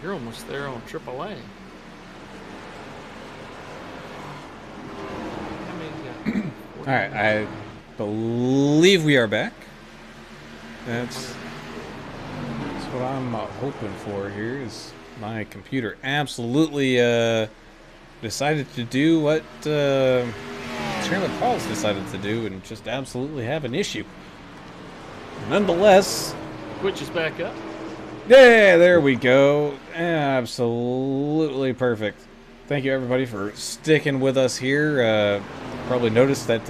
You're almost there on AAA. How many you got? All right, I believe we are back. That's what I'm hoping for here. Is my computer absolutely decided to do what Chairman Paul's decided to do and just absolutely have an issue. Nonetheless, Twitch is back up. yeah, there we go. Absolutely perfect. Thank you, everybody, for sticking with us here. Probably noticed that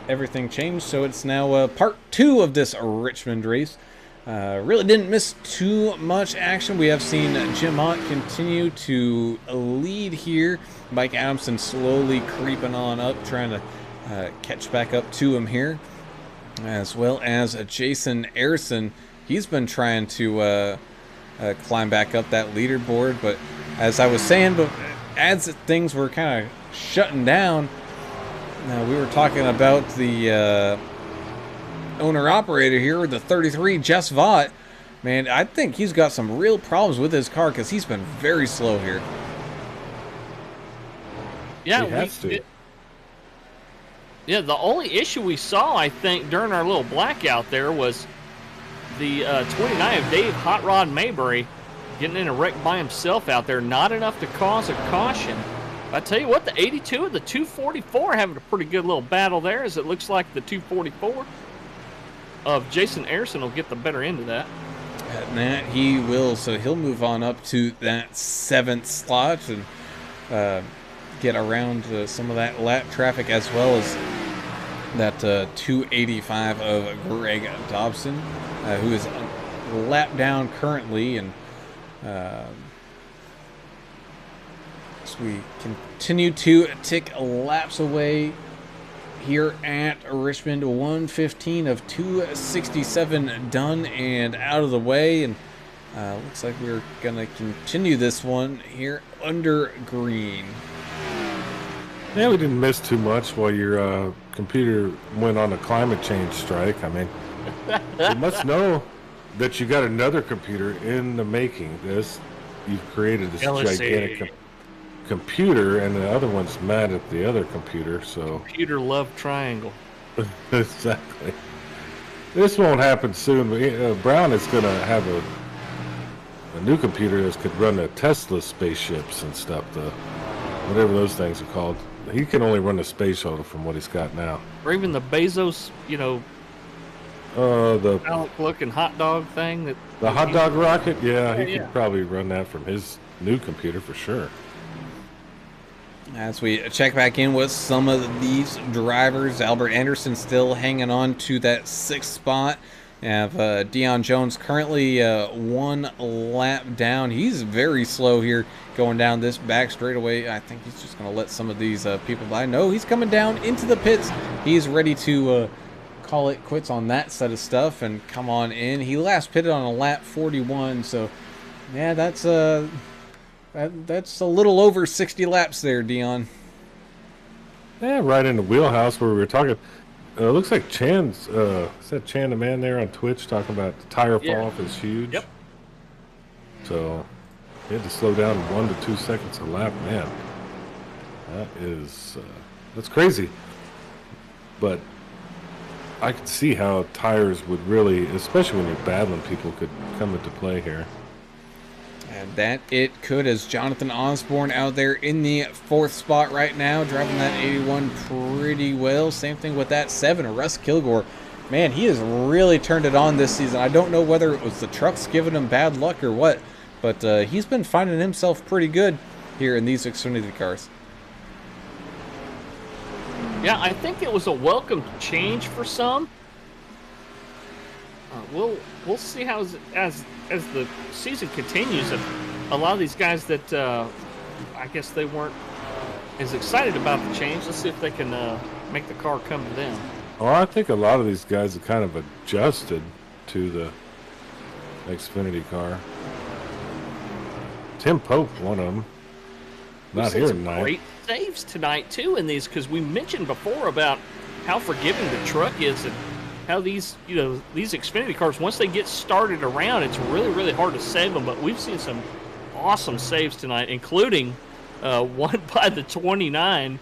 everything changed, so it's now part 2 of this Richmond race. Really didn't miss too much action. We have seen Jim Mott continue to lead here. Mike Adamson slowly creeping on up, trying to catch back up to him here. As well as Jason Arison. He's been trying to climb back up that leaderboard, but as I was saying, but as things were kind of shutting down, we were talking about the owner-operator here, the 33, Jess Vaught. Man, I think he's got some real problems with his car because he's been very slow here. Yeah, he has to. Yeah, the only issue we saw, I think, during our little blackout there was the 29 of Dave Hot Rod Mayberry getting in a wreck by himself out there. Not enough to cause a caution. I tell you what, the 82 and the 244 having a pretty good little battle there, as it looks like the 244 of Jason Arison will get the better end of that. And that he will, so he'll move on up to that 7th slot and get around some of that lap traffic, as well as that 285 of Greg Dobson, who is lap down currently, and as we continue to tick laps away here at Richmond. 115 of 267 done and out of the way, and looks like we're gonna continue this one here under green. Yeah, we didn't miss too much while your computer went on a climate change strike. I mean, you must know that you got another computer in the making. You've created this gigantic computer, and the other one's mad at the other computer. So computer love triangle. Exactly. This won't happen soon, but Brown is going to have a new computer that could run the Tesla spaceships and stuff. Whatever those things are called. He can only run the space shuttle from what he's got now. Or even the Bezos, the looking hot dog thing. The hot dog rocket? Yeah, he could probably run that from his new computer for sure. As we check back in with some of these drivers, Albert Anderson still hanging on to that 6th spot. We have Dion Jones currently 1 lap down. He's very slow here going down this back straightaway. I think he's just going to let some of these people by. No, he's coming down into the pits. He's ready to call it quits on that set of stuff and come on in. He last pitted on a lap 41, so yeah, that's a little over 60 laps there, Dion. Yeah, right in the wheelhouse where we were talking. Looks like Chan's, is that Chan the man there on Twitch talking about the tire fall off is huge? Yep. So he had to slow down 1 to 2 seconds a lap, man. That's crazy. But I could see how tires would really, especially when you're battling people, could come into play here. And that it could, as Jonathan Osborne out there in the 4th spot right now, driving that 81 pretty well. Same thing with that 7, Russ Kilgore. Man, he has really turned it on this season. I don't know whether it was the trucks giving him bad luck or what, but he's been finding himself pretty good here in these Xfinity cars. Yeah, I think it was a welcome change for some. We'll see how as the season continues, if a lot of these guys that I guess they weren't as excited about the change, let's see if they can make the car come to them. Well, I think a lot of these guys have kind of adjusted to the Xfinity car. Tim Pope, one of them. Not here tonight. Great saves tonight too in these, because we mentioned before about how forgiving the truck is and how these these Xfinity cars, once they get started around, it's really hard to save them. But we've seen some awesome saves tonight, including one by the 29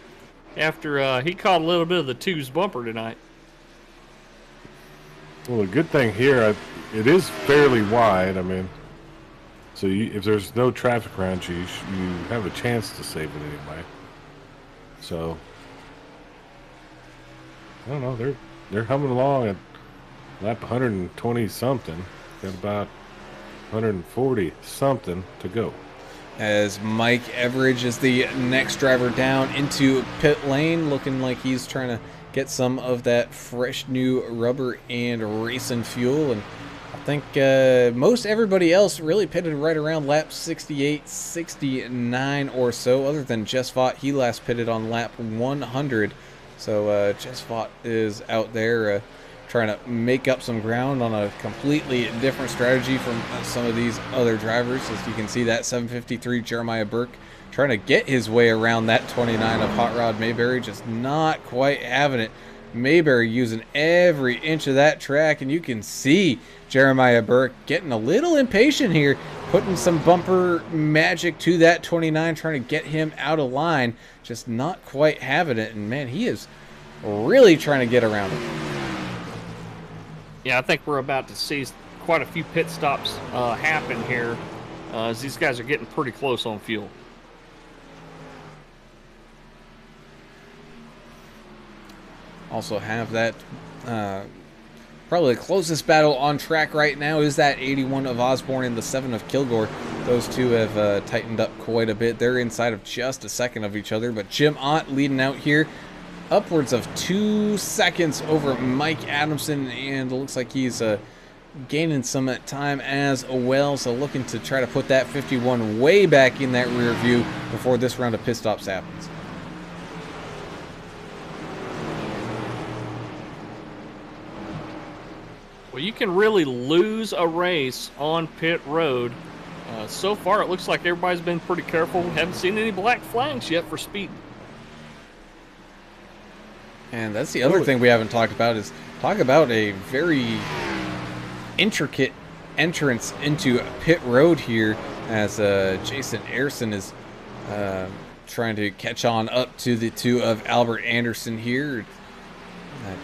after he caught a little bit of the twos bumper tonight. Well, the good thing here, it is fairly wide. I mean, so if there's no traffic around you, you have a chance to save it anyway. So, I don't know. They're humming along at lap 120 something. Got about 140 something to go. As Mike Everidge is the next driver down into pit lane, looking like he's trying to get some of that fresh new rubber and racing fuel. And I think most everybody else really pitted right around lap 68, 69 or so, other than Jess Vaught. He last pitted on lap 100. So Jess Vaught is out there trying to make up some ground on a completely different strategy from some of these other drivers. As you can see, that 753 Jeremiah Burke trying to get his way around that 29 of Hot Rod Mayberry, just not quite having it. Mayberry using every inch of that track, and you can see Jeremiah Burke getting a little impatient here, putting some bumper magic to that 29, trying to get him out of line, just not quite having it. And man, he is really trying to get around him. Yeah, I think we're about to see quite a few pit stops happen here as these guys are getting pretty close on fuel. Also have that probably the closest battle on track right now is that 81 of Osborne and the 7 of Kilgore. Those two have tightened up quite a bit. They're inside of just a second of each other, but Jim Ott leading out here, upwards of 2 seconds over Mike Adamson, and it looks like he's gaining some time as well, so looking to try to put that 51 way back in that rear view before this round of pit stops happens. Well, you can really lose a race on pit road. So far, it looks like everybody's been pretty careful. Haven't seen any black flags yet for speeding. And that's the other thing we haven't talked about is talk about a very intricate entrance into pit road here as Jason Ayerson is trying to catch on up to the 2 of Albert Anderson here.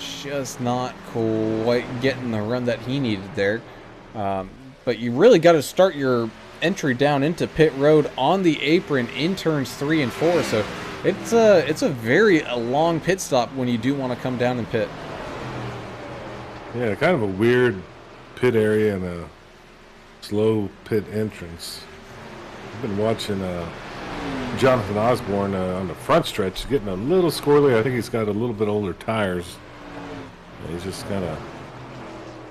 Just not quite getting the run that he needed there. But you really got to start your entry down into pit road on the apron in turns 3 and 4. So it's a very long pit stop when you do want to come down and pit. Yeah, kind of a weird pit area and a slow pit entrance. I've been watching Jonathan Osborne on the front stretch, getting a little squirrely. I think he's got a little bit older tires. He's just kind of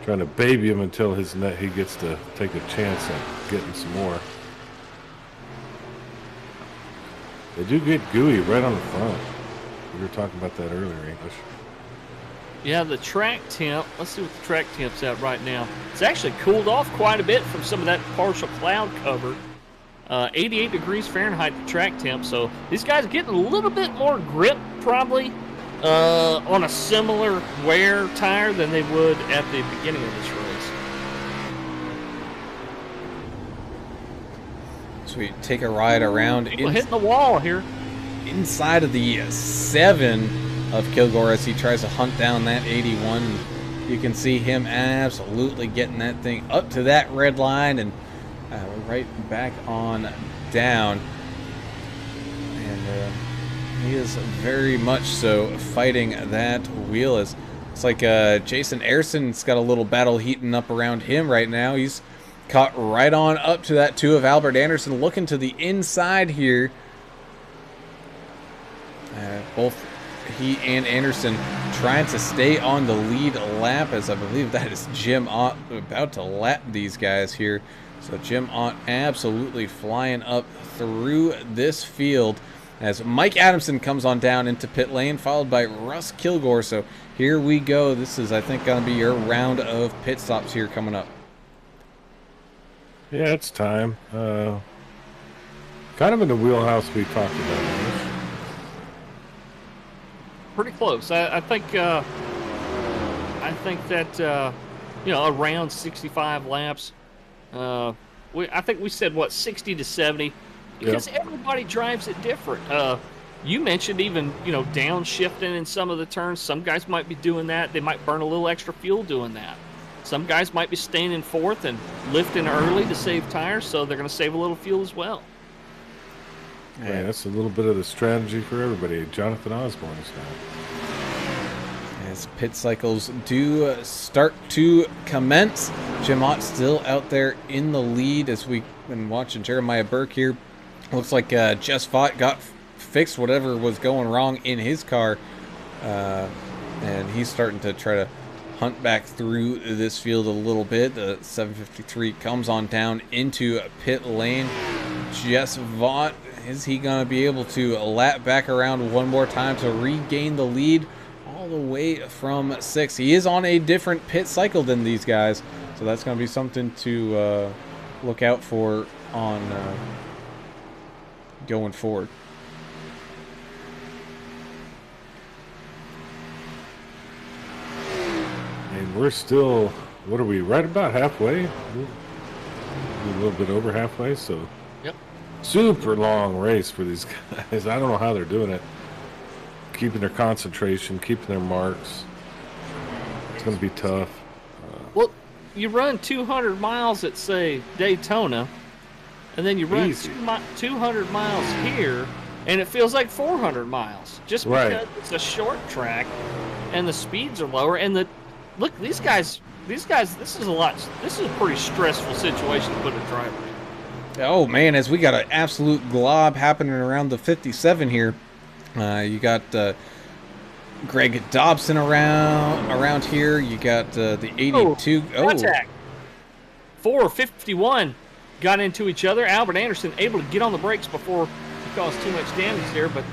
trying to baby him until he gets to take a chance at getting some more. They do get gooey right on the front. We were talking about that earlier, English. Yeah, the track temp, let's see what the track temp's at right now. It's actually cooled off quite a bit from some of that partial cloud cover. 88 degrees Fahrenheit, the track temp, so these guys are getting a little bit more grip probably on a similar wear tire than they would at the beginning of this race. So we take a ride around. People hitting the wall here. Inside of the 7 of Kilgore as he tries to hunt down that 81. You can see him absolutely getting that thing up to that red line and right back on down. And he is very much so fighting that wheel. It's like Jason Ayerson's got a little battle heating up around him right now. He's caught right on up to that 2 of Albert Anderson, looking to the inside here. Both he and Anderson trying to stay on the lead lap, as I believe that is Jim Ott about to lap these guys here. So Jim Ott absolutely flying up through this field as Mike Adamson comes on down into pit lane, followed by Russ Kilgore. So here we go. This is, I think, going to be your round of pit stops here coming up. Yeah, it's time. Kind of in the wheelhouse we talked about. Pretty close. I think that around 65 laps I think we said, what, 60 to 70? Because everybody drives it different. You mentioned even, downshifting in some of the turns. Some guys might be doing that. They might burn a little extra fuel doing that. Some guys might be staying in fourth and lifting early to save tires, so they're going to save a little fuel as well. Yeah, that's a little bit of the strategy for everybody. Jonathan Osborne is now. As pit cycles do start to commence, Jim Ott still out there in the lead as we've been watching Jeremiah Burke here. Looks like Jess Vaught got fixed whatever was going wrong in his car, and he's starting to try to hunt back through this field a little bit. The 753 comes on down into pit lane. Jess Vaught, is he going to be able to lap back around one more time to regain the lead all the way from 6th? He is on a different pit cycle than these guys, so that's going to be something to look out for on going forward. And we're still, what are we, right about halfway? A little bit over halfway, so yep. Super long race for these guys. I don't know how they're doing it. Keeping their concentration, keeping their marks. It's going to be tough. Well, you run 200 miles at, say, Daytona, and then you run 200 miles here, and it feels like 400 miles. Just because it's a short track, and the speeds are lower, and look, these guys, this is a pretty stressful situation to put a driver in. Oh man, as we got an absolute glob happening around the 57 here. You got Greg Dobson around here. You got the 82. Contact. 451 got into each other. Albert Anderson able to get on the brakes before he caused too much damage there. But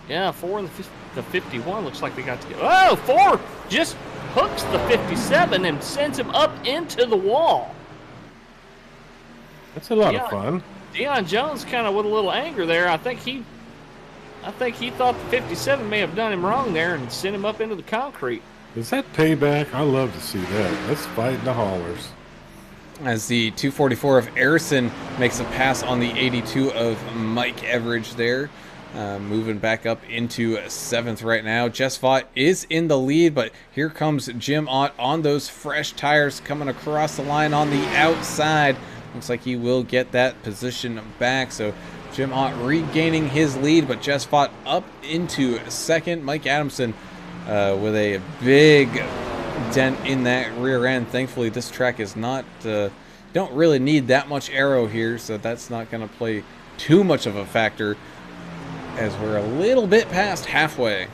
yeah, 4 and the 51 looks like they got together. Oh, 4 just hooks the 57 and sends him up into the wall. That's a lot of fun. Deion Jones kind of with a little anger there. I think he thought the 57 may have done him wrong there and sent him up into the concrete. Is that payback? I love to see that. Let's fight in the haulers. As the 244 of Arison makes a pass on the 82 of Mike Everidge there. Moving back up into 7th right now. Jess Vaught is in the lead, but here comes Jim Ott on those fresh tires coming across the line on the outside. Looks like he will get that position back. So Jim Ott regaining his lead, but Jess Vaught up into 2nd. Mike Adamson with a big dent in that rear end. Thankfully, this track is not, don't really need that much aero here, so that's not going to play too much of a factor as we're a little bit past halfway.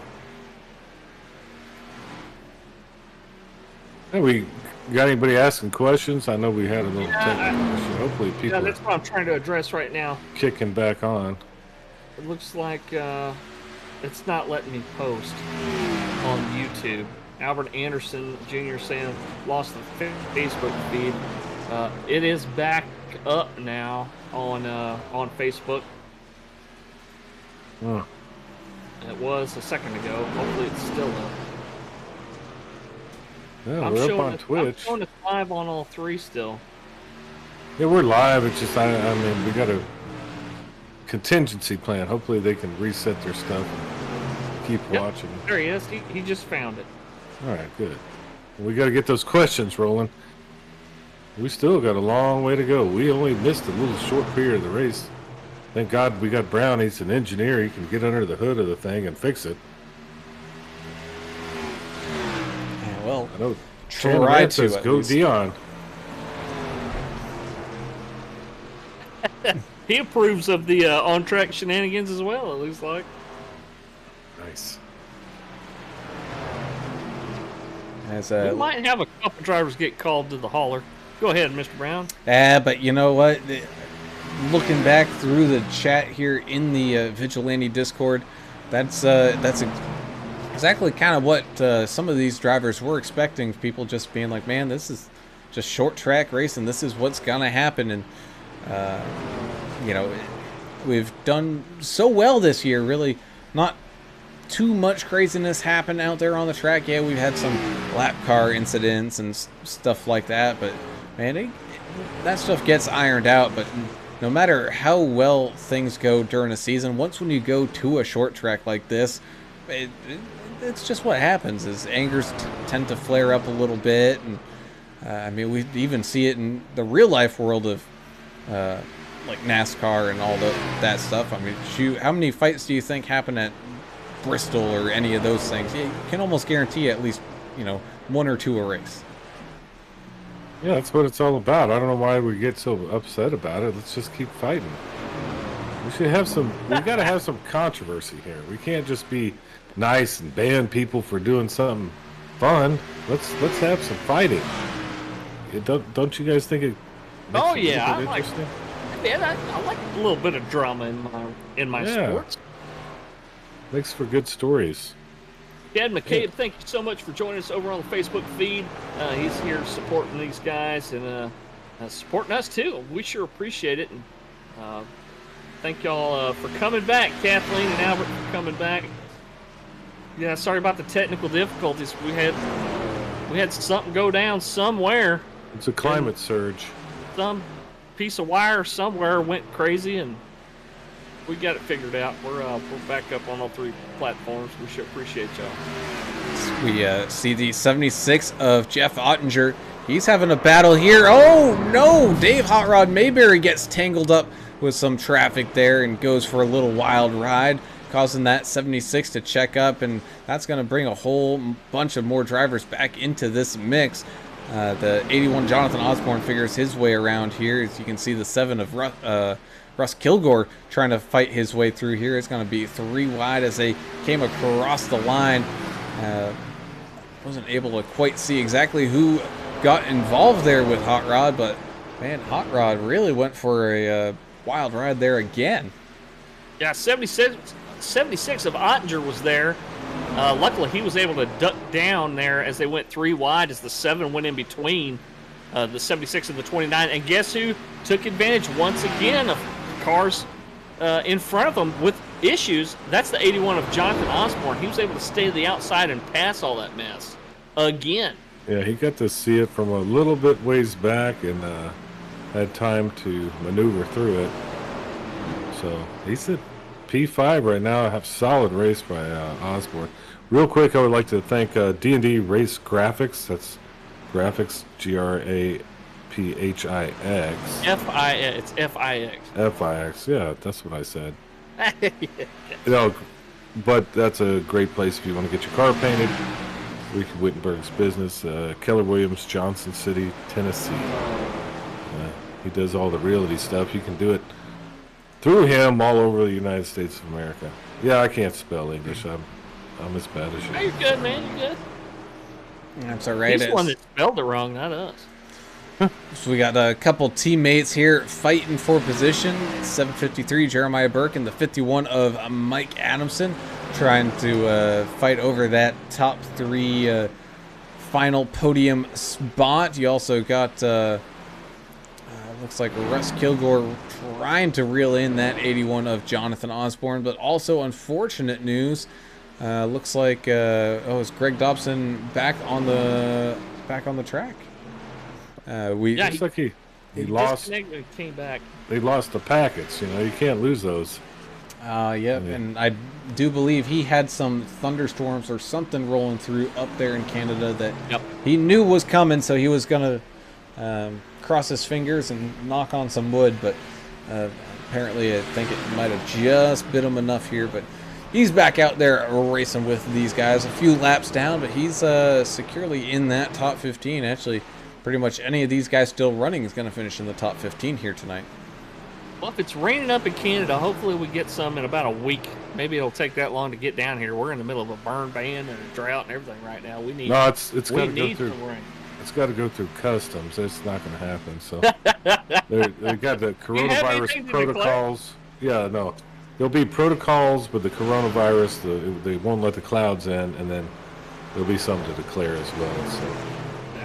Hey, we got anybody asking questions? I know we had a little technical issue. Hopefully people that's what I'm trying to address right now. Kicking back on. It looks like it's not letting me post on YouTube. Albert Anderson Jr. saying lost the Facebook feed. It is back up now on Facebook. Huh. It was a second ago. Hopefully it's still up. Yeah, we're up on Twitch. I'm showing it live on all 3 still. Yeah, we're live. It's just, I mean, we got a contingency plan. Hopefully they can reset their stuff and keep watching. There he is. He just found it. All right, good. Well, we got to get those questions rolling. We still got a long way to go. We only missed a little short period of the race. Thank God we got Brown. He's an engineer. He can get under the hood of the thing and fix it. Yeah, well, I know. Try to says, go Dion. He approves of the on-track shenanigans as well, it looks like. Nice. We might have a couple drivers get called to the hauler. Go ahead, Mr. Brown. But you know what? Looking back through the chat here in the Vigilante Discord, that's exactly kind of what some of these drivers were expecting. People just being like, man, this is just short track racing. This is what's going to happen. And, you know, we've done so well this year, really not too much craziness happen out there on the track. Yeah, we've had some lap car incidents and stuff like that, but man, that stuff gets ironed out, but no matter how well things go during a season, once when you go to a short track like this, it's just what happens is angers tend to flare up a little bit. And I mean, we even see it in the real life world of like NASCAR and all that stuff. I mean, shoot, how many fights do you think happen at Bristol or any of those things? You can almost guarantee at least, you know, 1 or 2 a race. Yeah, that's what it's all about. I don't know why we get so upset about it. Let's just keep fighting. We should have some. We got to have some controversy here. We can't just be nice and ban people for doing something fun. Let's have some fighting. Don't you guys think it? Oh yeah, I like a little bit of drama in my sports. Makes for good stories. Dad McCabe, thank you so much for joining us over on the Facebook feed. He's here supporting these guys and supporting us too. We sure appreciate it. And thank y'all for coming back, Kathleen and Albert, for coming back. Yeah, sorry about the technical difficulties. We had something go down somewhere. It's a climate surge. Some piece of wire somewhere went crazy, and we got it figured out. We're back up on all 3 platforms. We sure appreciate y'all. We see the 76 of Jeff Ottinger. He's having a battle here. Oh no! Dave Hot Rod Mayberry gets tangled up with some traffic there and goes for a little wild ride, causing that 76 to check up, and that's going to bring a whole bunch of more drivers back into this mix. The 81 Jonathan Osborne figures his way around here. As you can see, the 7 of Russ Kilgore trying to fight his way through here. It's going to be 3 wide as they came across the line. Wasn't able to quite see exactly who got involved there with Hot Rod, but man, Hot Rod really went for a wild ride there again. Yeah, 76 of Ottinger was there. Luckily, he was able to duck down there as they went 3 wide as the 7 went in between the 76 and the 29. And guess who took advantage once again of cars in front of them with issues? That's the 81 of Jonathan Osborne. He was able to stay to the outside and pass all that mess again. Yeah, he got to see it from a little bit ways back and had time to maneuver through it. So he's at P5 right now. I have solid race by Osborne. Real quick, I would like to thank D&D Race Graphics. That's graphics, Grapphix. It's FIX. FIX, yeah, that's what I said. You know, but that's a great place if you want to get your car painted. Ricky Wittenberg's business, Keller Williams, Johnson City, Tennessee. He does all the realty stuff. You can do it through him all over the United States of America. Yeah, I can't spell English. I'm as bad as you. Hey, you're good, man. You're good. That's all right. He's the one that spelled it wrong, not us. So we got a couple teammates here fighting for position. 753 Jeremiah Burke and the 51 of Mike Adamson trying to fight over that top 3 final podium spot. You also got looks like Russ Kilgore trying to reel in that 81 of Jonathan Osborne, but also unfortunate news. Looks like it's Greg Dobson back on the track. Looks like he lost. Came back. They lost the packets. You know, you can't lose those. Yep, and I do believe he had some thunderstorms or something rolling through up there in Canada that he knew was coming, so he was gonna cross his fingers and knock on some wood, but apparently I think it might have just bit him enough here. But he's back out there racing with these guys, a few laps down, but he's securely in that top 15. Actually, pretty much any of these guys still running is going to finish in the top 15 here tonight. Well, if it's raining up in Canada, hopefully we get some in about a week. Maybe it'll take that long to get down here. We're in the middle of a burn ban and a drought and everything right now. We need. No, it's got to go through. Some rain. It's got to go through customs. It's not going to happen. So they got the coronavirus protocols. Yeah, no, there'll be protocols with the coronavirus. They won't let the clouds in, and then there'll be something to declare as well. So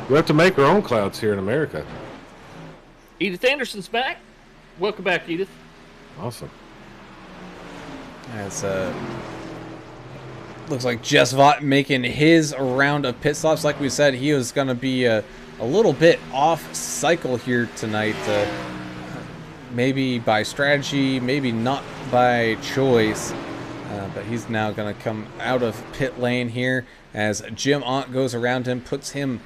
we have to make our own clouds here in America. Edith Anderson's back. Welcome back, Edith. Awesome. As looks like Jess Vaught making his round of pit stops. Like we said, he was going to be a little bit off cycle here tonight. Maybe by strategy, maybe not by choice. But he's now going to come out of pit lane here as Jim Ott goes around him, puts him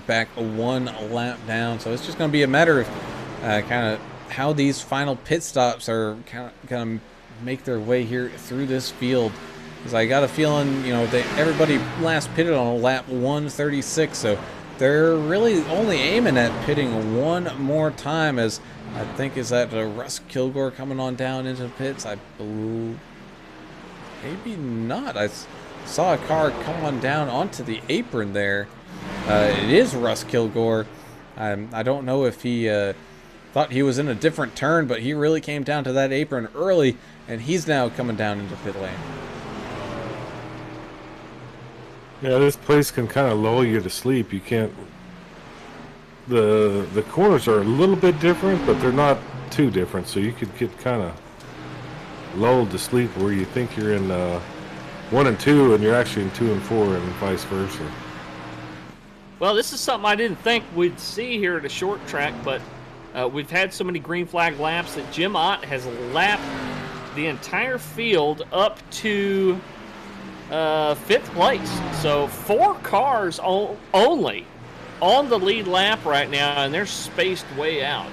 back one lap down. So it's just going to be a matter of kind of how these final pit stops are kind of going to make their way here through this field. Because I got a feeling, you know, everybody last pitted on lap 136, so they're really only aiming at pitting one more time. As I think, is that Russ Kilgore coming on down into the pits? I believe. Maybe not. I saw a car come on down onto the apron there. It is Russ Kilgore. I don't know if he thought he was in a different turn, but he really came down to that apron early, and he's now coming down into pit lane. Yeah, this place can kind of lull you to sleep. You can't. The corners are a little bit different, but they're not too different, so you could get kind of lulled to sleep where you think you're in 1 and 2 and you're actually in 2 and 4 and vice versa. Well, this is something I didn't think we'd see here at a short track, but we've had so many green flag laps that Jim Ott has lapped the entire field up to 5th place. So 4 cars only on the lead lap right now, and they're spaced way out.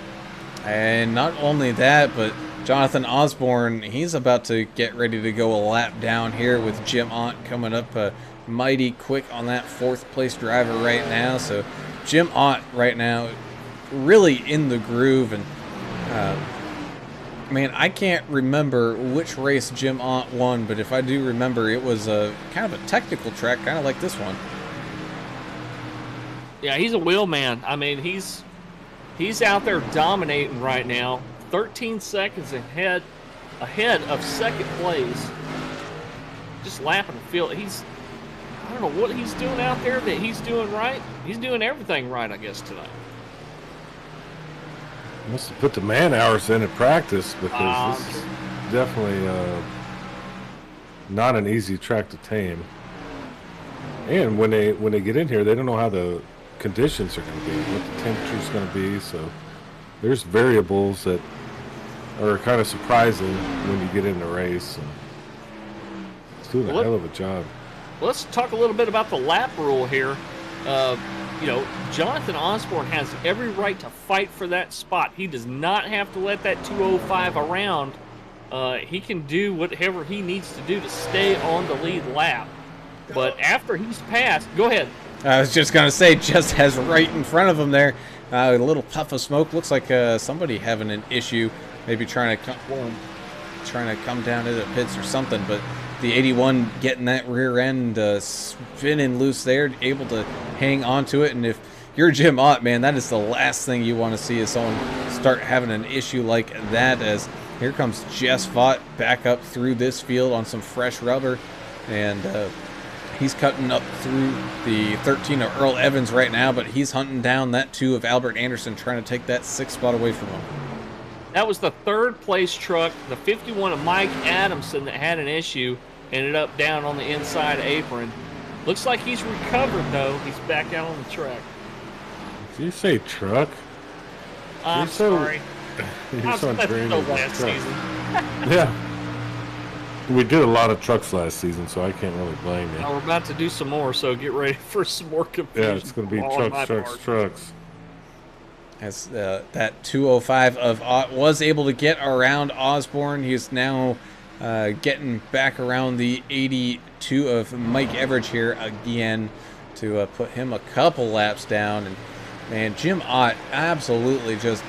And not only that, but Jonathan Osborne, he's about to get ready to go a lap down here with Jim Ott coming up mighty quick on that 4th place driver right now. So Jim Ott right now really in the groove. And man, I can't remember which race Jim Ott won, but if I do remember, it was a kind of a technical track, kind of like this one. Yeah, he's a wheel man. I mean, he's out there dominating right now. 13 seconds ahead of 2nd place. Just lapping the field. I don't know what he's doing out there that he's doing right. He's doing everything right, I guess, tonight. Must have put the man hours in at practice, because this is definitely not an easy track to tame. And when they get in here, they don't know how the conditions are going to be, what the temperature is going to be. So there's variables that are kind of surprising when you get in the race. And it's doing a hell of a job. Let's talk a little bit about the lap rule here. You know, Jonathan Osborne has every right to fight for that spot. He does not have to let that 205 around. He can do whatever he needs to do to stay on the lead lap. But after he's passed, go ahead. I was just going to say, just has right in front of him there, a little puff of smoke. Looks like somebody having an issue, maybe trying to come down to the pits or something. But the 81 getting that rear end spinning loose there, able to hang on to it. And if you're Jim Ott, man, that is the last thing you want to see is someone start having an issue like that. As here comes Jess Vaught back up through this field on some fresh rubber, and he's cutting up through the 13 of Earl Evans right now, but he's hunting down that 2 of Albert Anderson, trying to take that 6th spot away from him. That was the 3rd place truck, the 51 of Mike Adamson, that had an issue, ended up down on the inside apron. Looks like he's recovered, though. He's back out on the track. Did you say truck? I'm sorry. You're so dreaming of last truck. season. Yeah. We did a lot of trucks last season, so I can't really blame you. We're about to do some more, so get ready for some more confusion. Yeah, it's going to be trucks. As that 205 of Ott was able to get around Osborne. He's now getting back around the 82 of Mike Everidge here again to put him a couple laps down. And man, Jim Ott absolutely just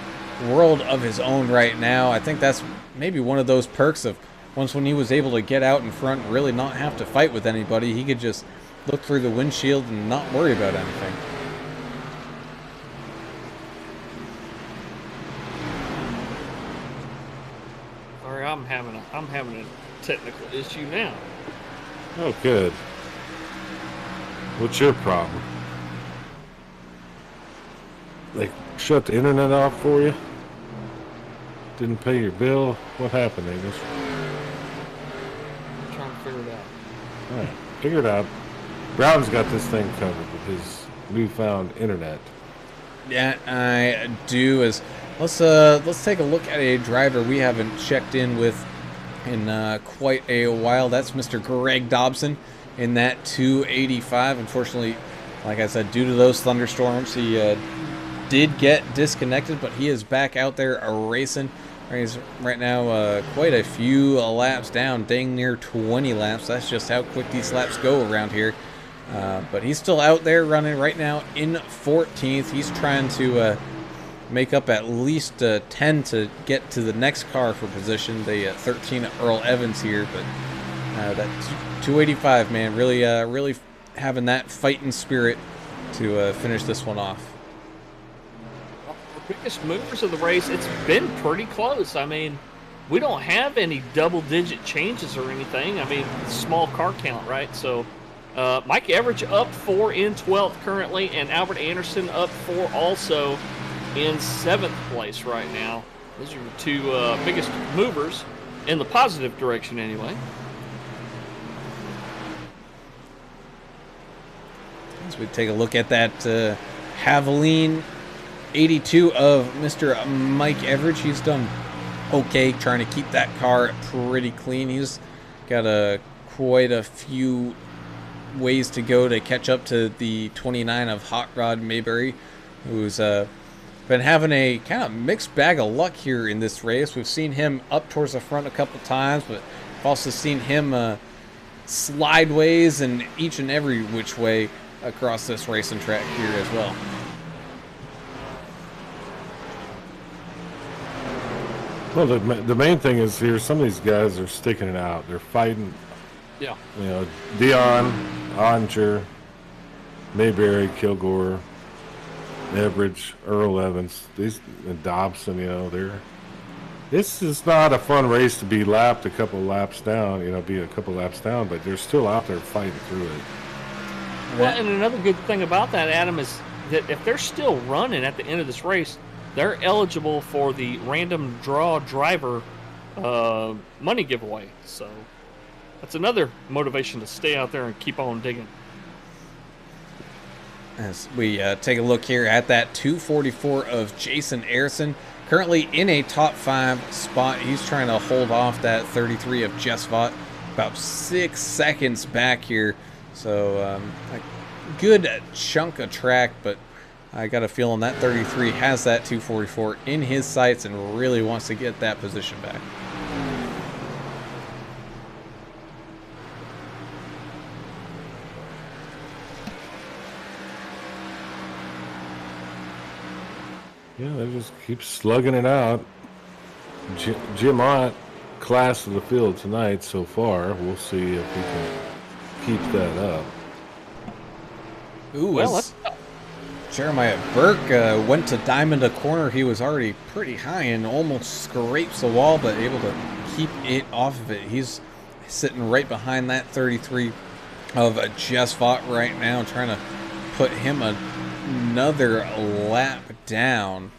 world of his own right now. I think that's maybe one of those perks of once when he was able to get out in front and really not have to fight with anybody, he could just look through the windshield and not worry about anything. Sorry, I'm having a technical issue now. Oh, good. What's your problem? They shut the internet off for you? Didn't pay your bill? What happened, English? I'm trying to figure it out. All right, figure it out. Brown's got this thing covered with his newfound internet. Yeah, I do. Let's take a look at a driver we haven't checked in with in quite a while. That's Mr. Greg Dobson in that 285. Unfortunately, like I said, due to those thunderstorms, he did get disconnected, but he is back out there racing. He's right now quite a few laps down, dang near 20 laps. That's just how quick these laps go around here. But he's still out there running right now in 14th. He's trying to make up at least 10 to get to the next car for position. The 13 Earl Evans here, but that 285, man, really having that fighting spirit to finish this one off. The biggest movers of the race, it's been pretty close. I mean, we don't have any double-digit changes or anything. I mean, small car count, right? So Mike Everidge up 4 in 12th currently, and Albert Anderson up 4 also in 7th place right now. Those are your two biggest movers in the positive direction anyway. As we take a look at that Javelin 82 of Mr. Mike Everidge, he's done okay trying to keep that car pretty clean. He's got quite a few ways to go to catch up to the 29 of Hot Rod Mayberry, who's been having a kind of mixed bag of luck here in this race. We've seen him up towards the front a couple times, but we've also seen him slideways and each and every which way across this racing track here as well. Well, the main thing is here, some of these guys are sticking it out. They're fighting. Yeah. You know, Dion, Onger, Mayberry, Kilgore, Everidge, Earl Evans, and Dobson, you know, this is not a fun race to be lapped a couple laps down, you know, be a couple laps down, but they're still out there fighting through it. Well, and another good thing about that, Adam, is that if they're still running at the end of this race, they're eligible for the random draw driver money giveaway. So that's another motivation to stay out there and keep on digging. As we take a look here at that 244 of Jason Ayrson, currently in a top 5 spot. He's trying to hold off that 33 of Jess Vaught, about 6 seconds back here. So a good chunk of track, but I got a feeling that 33 has that 244 in his sights and really wants to get that position back. Yeah, they just keep slugging it out. Jim Ott, class of the field tonight so far. We'll see if he can keep that up. Ooh, well, Jeremiah Burke went to diamond a corner. He was already pretty high and almost scrapes the wall, but able to keep it off of it. He's sitting right behind that 33 of Jess Vaught right now, trying to put him another lap down.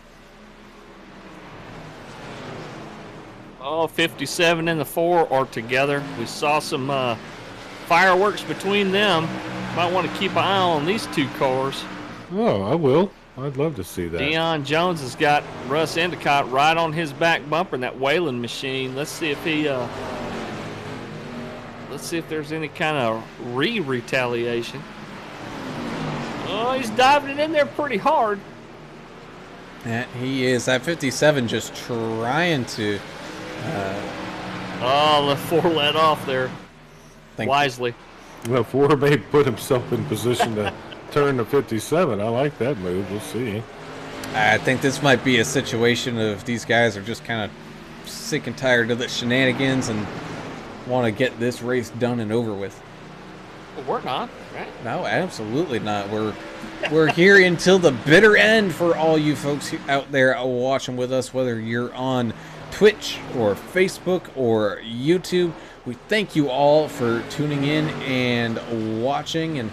Oh, 57 and the 4 are together. We saw some fireworks between them. Might want to keep an eye on these two cars. Oh, I will. I'd love to see that. Dion Jones has got Russ Endicott right on his back bumper in that Wayland machine. Let's see if he let's see if there's any kind of retaliation. Oh, he's diving it in there pretty hard. Yeah, he is. That 57 just trying to the 4 let off there wisely. Well, 4 may put himself in position to turn to 57. I like that move. We'll see. I think this might be a situation of these guys are just kind of sick and tired of the shenanigans and want to get this race done and over with. Well, we're not, right? No, absolutely not. We're here until the bitter end for all you folks out there watching with us, whether you're on Twitch or Facebook or YouTube. We thank you all for tuning in and watching, and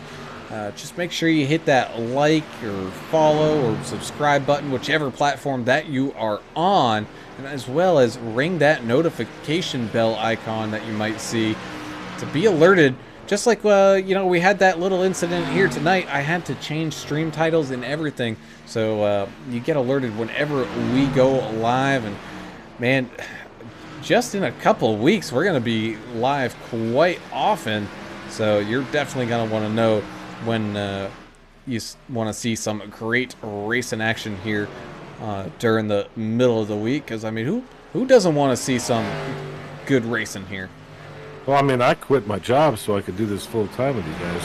just make sure you hit that like or follow or subscribe button, whichever platform that you are on, and as well as ring that notification bell icon that you might see to be alerted just like, we had that little incident here tonight. I had to change stream titles and everything. So you get alerted whenever we go live. And, man, just in a couple of weeks, we're going to be live quite often. So you're definitely going to want to know when you want to see some great racing action here during the middle of the week. Because, I mean, who doesn't want to see some good racing here? Well, I mean, I quit my job so I could do this full time with you guys.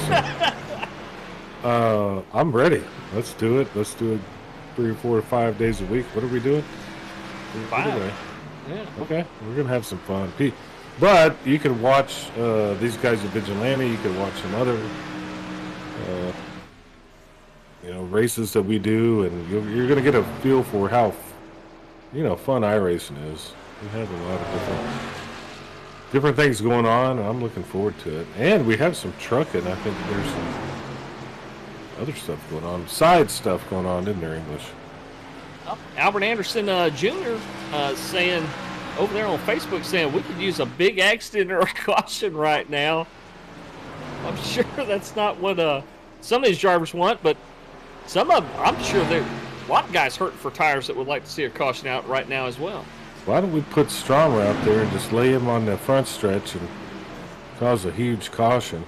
So. I'm ready. Let's do it. Let's do it 3 or 4 or 5 days a week. What are we doing? 5. Yeah. Okay. We're going to have some fun. But you can watch these guys at Vigilante. You can watch some other, races that we do. And you're going to get a feel for how, fun iRacing is. We have a lot of different things going on. I'm looking forward to it. And we have some trucking. I think there's some other stuff going on. Side stuff going on, isn't there, English? Albert Anderson Jr. Saying over there on Facebook, saying we could use a big accident or a caution right now. I'm sure that's not what some of these drivers want, but I'm sure there a lot of guys hurting for tires that would like to see a caution out right now as well. Why don't we put Stromer out there and just lay him on the front stretch and cause a huge caution?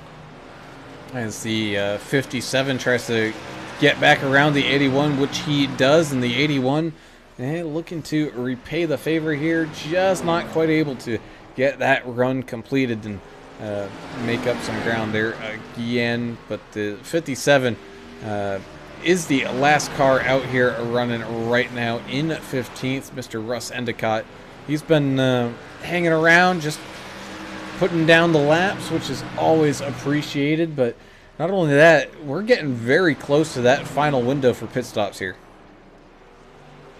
As the 57 tries to get back around the 81, which he does in the 81. And looking to repay the favor here, just not quite able to get that run completed and make up some ground there again. But the 57 is the last car out here running right now in 15th, Mr. Russ Endicott. He's been hanging around, just putting down the laps, which is always appreciated. But not only that, we're getting very close to that final window for pit stops here.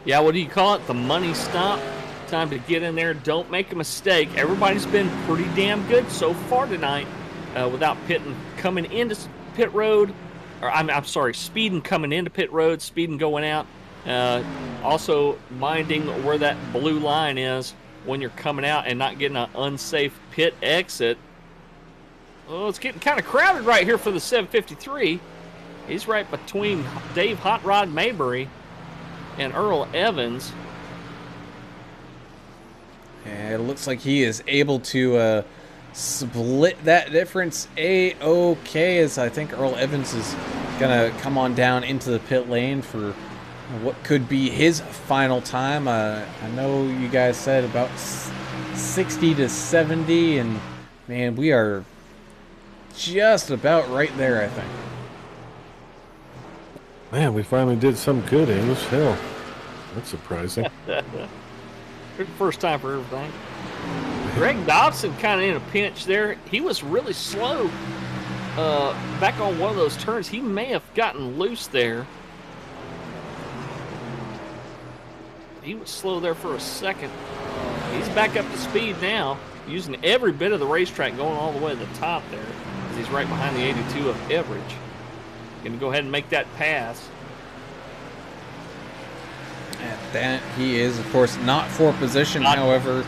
Yeah, what do you call it? The money stop. Time to get in there. Don't make a mistake. Everybody's been pretty damn good so far tonight without coming into pit road. Or I'm sorry, speeding coming into pit road, speeding going out. Also minding where that blue line is when you're coming out and not getting an unsafe pit exit. Oh, it's getting kind of crowded right here for the 753. He's right between Dave Hot Rod Mayberry and Earl Evans. And it looks like he is able to split that difference A-OK, as I think Earl Evans is going to come on down into the pit lane for what could be his final time. I know you guys said about 60 to 70, and man, we are just about right there, I think. Man, we finally did some good, English. Hell, that's surprising. First time for everything. Greg Dobson kind of in a pinch there. He was really slow back on one of those turns. He may have gotten loose there. He was slow there for a second. He's back up to speed now, using every bit of the racetrack, going all the way to the top there. He's right behind the 82 of Everidge. Going to go ahead and make that pass. And that he is, of course, not for position. However,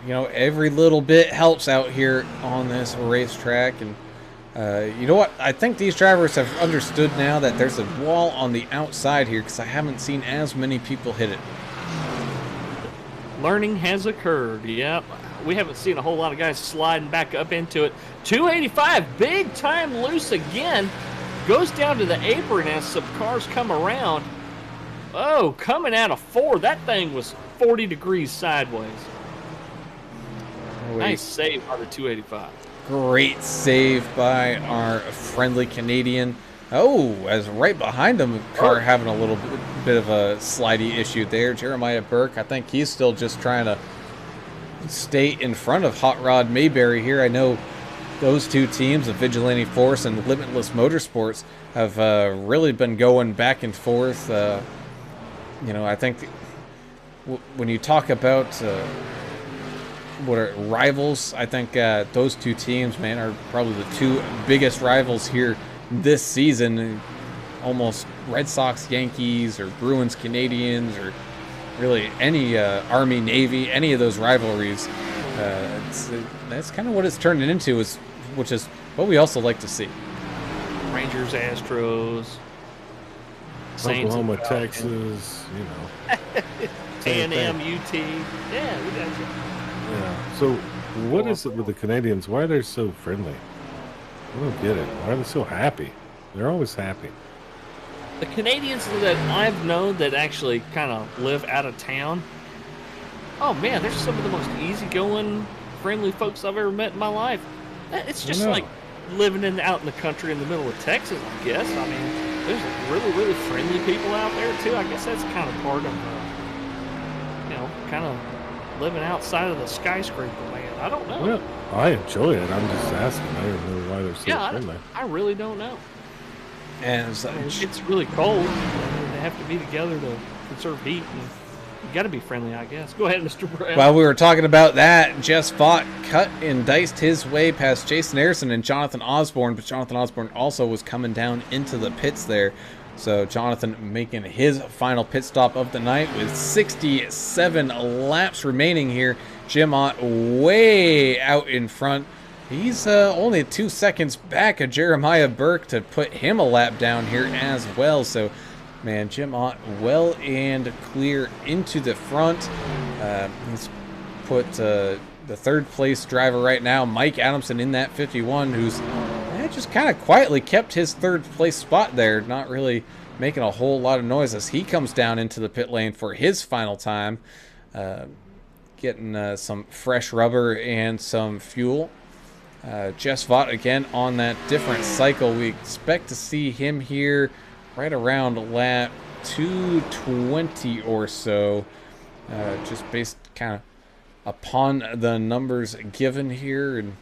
every little bit helps out here on this racetrack. And you know what? I think these drivers have understood now that there's a wall on the outside here, because I haven't seen as many people hit it. Learning has occurred. Yep. We haven't seen a whole lot of guys sliding back up into it. 285, big time loose again. Goes down to the apron as some cars come around. Oh, coming out of 4. That thing was 40 degrees sideways. Nice save by the 285. Great save by our friendly Canadian. Oh, as right behind him, car having a little bit of a slidey issue there. Jeremiah Burke, I think he's still just trying to stay in front of Hot Rod Mayberry here. I know those two teams, the Vigilante Force and Limitless Motorsports, have really been going back and forth. I think when you talk about what are rivals, I think those two teams, man, are probably the two biggest rivals here this season. Almost Red Sox, Yankees, or Bruins, Canadians, or really any Army, Navy, any of those rivalries That's kind of what it's turned into, which is what we also like to see. Rangers, Astros, Saints, Oklahoma, and Falcons. Texas, you know. A&M, UT. Yeah, we got you. Yeah. So, what is it with the Canadians? Why are they so friendly? I don't get it. Why are they so happy? They're always happy. The Canadians that I've known that actually kind of live out of town, oh man, they're some of the most easygoing, friendly folks I've ever met in my life. It's just like living out in the country in the middle of Texas, I guess. I mean, there's really, really friendly people out there too. I guess that's kind of part of, you know, kind of living outside of the skyscraper land. I don't know. Well, I enjoy it. I'm just asking. I don't know why they're so friendly. I really don't know. And it's really cold. They have to be together to conserve heat. And you got to be friendly, I guess. Go ahead, Mr. Brown. while we were talking about that, Jess Vaught cut and diced his way past Jason Harrison and Jonathan Osborne, but Jonathan Osborne also was coming down into the pits there. So Jonathan making his final pit stop of the night with 67 laps remaining here. Jim Ott way out in front. He's only 2 seconds back of Jeremiah Burke to put him a lap down here as well. So, man, Jim Ott well and clear into the front. He's put the third place driver right now, Mike Adamson, in that 51, who's just kind of quietly kept his third place spot there, not really making a whole lot of noise as he comes down into the pit lane for his final time, getting some fresh rubber and some fuel. Jess Vaught again on that different cycle. We expect to see him here right around lap 220 or so, just based kind of upon the numbers given here. And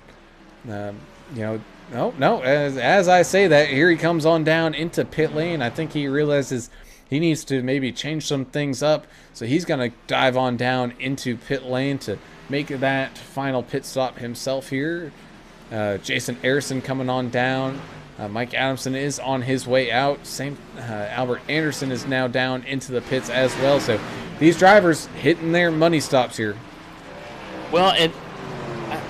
you know, no, as I say that, here he comes on down into pit lane. I think he realizes he needs to maybe change some things up, so he's going to dive on down into pit lane to make that final pit stop himself here. Jason Harrison coming on down. Mike Adamson is on his way out. Albert Anderson is now down into the pits as well. So these drivers hitting their money stops here. Well, and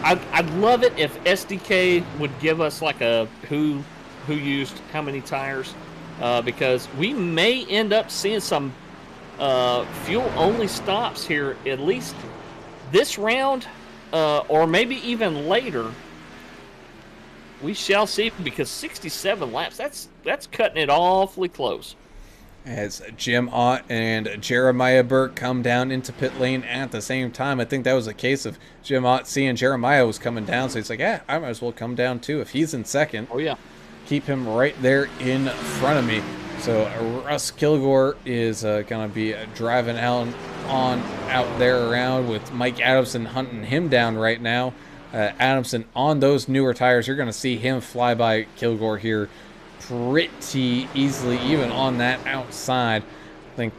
I'd love it if SDK would give us like a who used how many tires, because we may end up seeing some fuel-only stops here, at least this round, or maybe even later. We shall see, because 67 laps, that's cutting it awfully close. As Jim Ott and Jeremiah Burke come down into pit lane at the same time. I think that was a case of Jim Ott seeing Jeremiah was coming down, so he's like, yeah, I might as well come down too. If he's in second, oh yeah, keep him right there in front of me. So Russ Kilgore is going to be driving out there around with Mike Adamson hunting him down right now. Adamson on those newer tires, you're going to see him fly by Kilgore here pretty easily, even on that outside. I think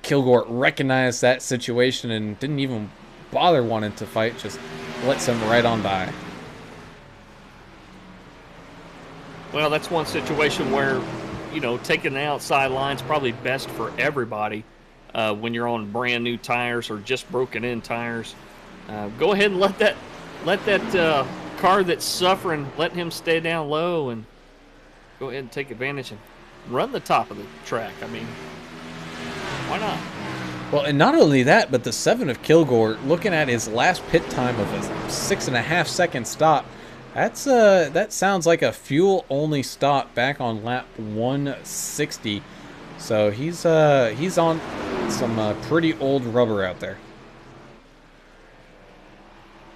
Kilgore recognized that situation and didn't even bother wanting to fight, just lets him right on by. Well, that's one situation where, you know, taking the outside line is probably best for everybody when you're on brand new tires or just broken in tires. Go ahead and let that car that's suffering, let him stay down low and go ahead and take advantage and run the top of the track. I mean, why not? Well, and not only that, but the 7 of Kilgore, looking at his last pit time of a 6.5 second stop, that sounds like a fuel-only stop back on lap 160. So he's on some pretty old rubber out there.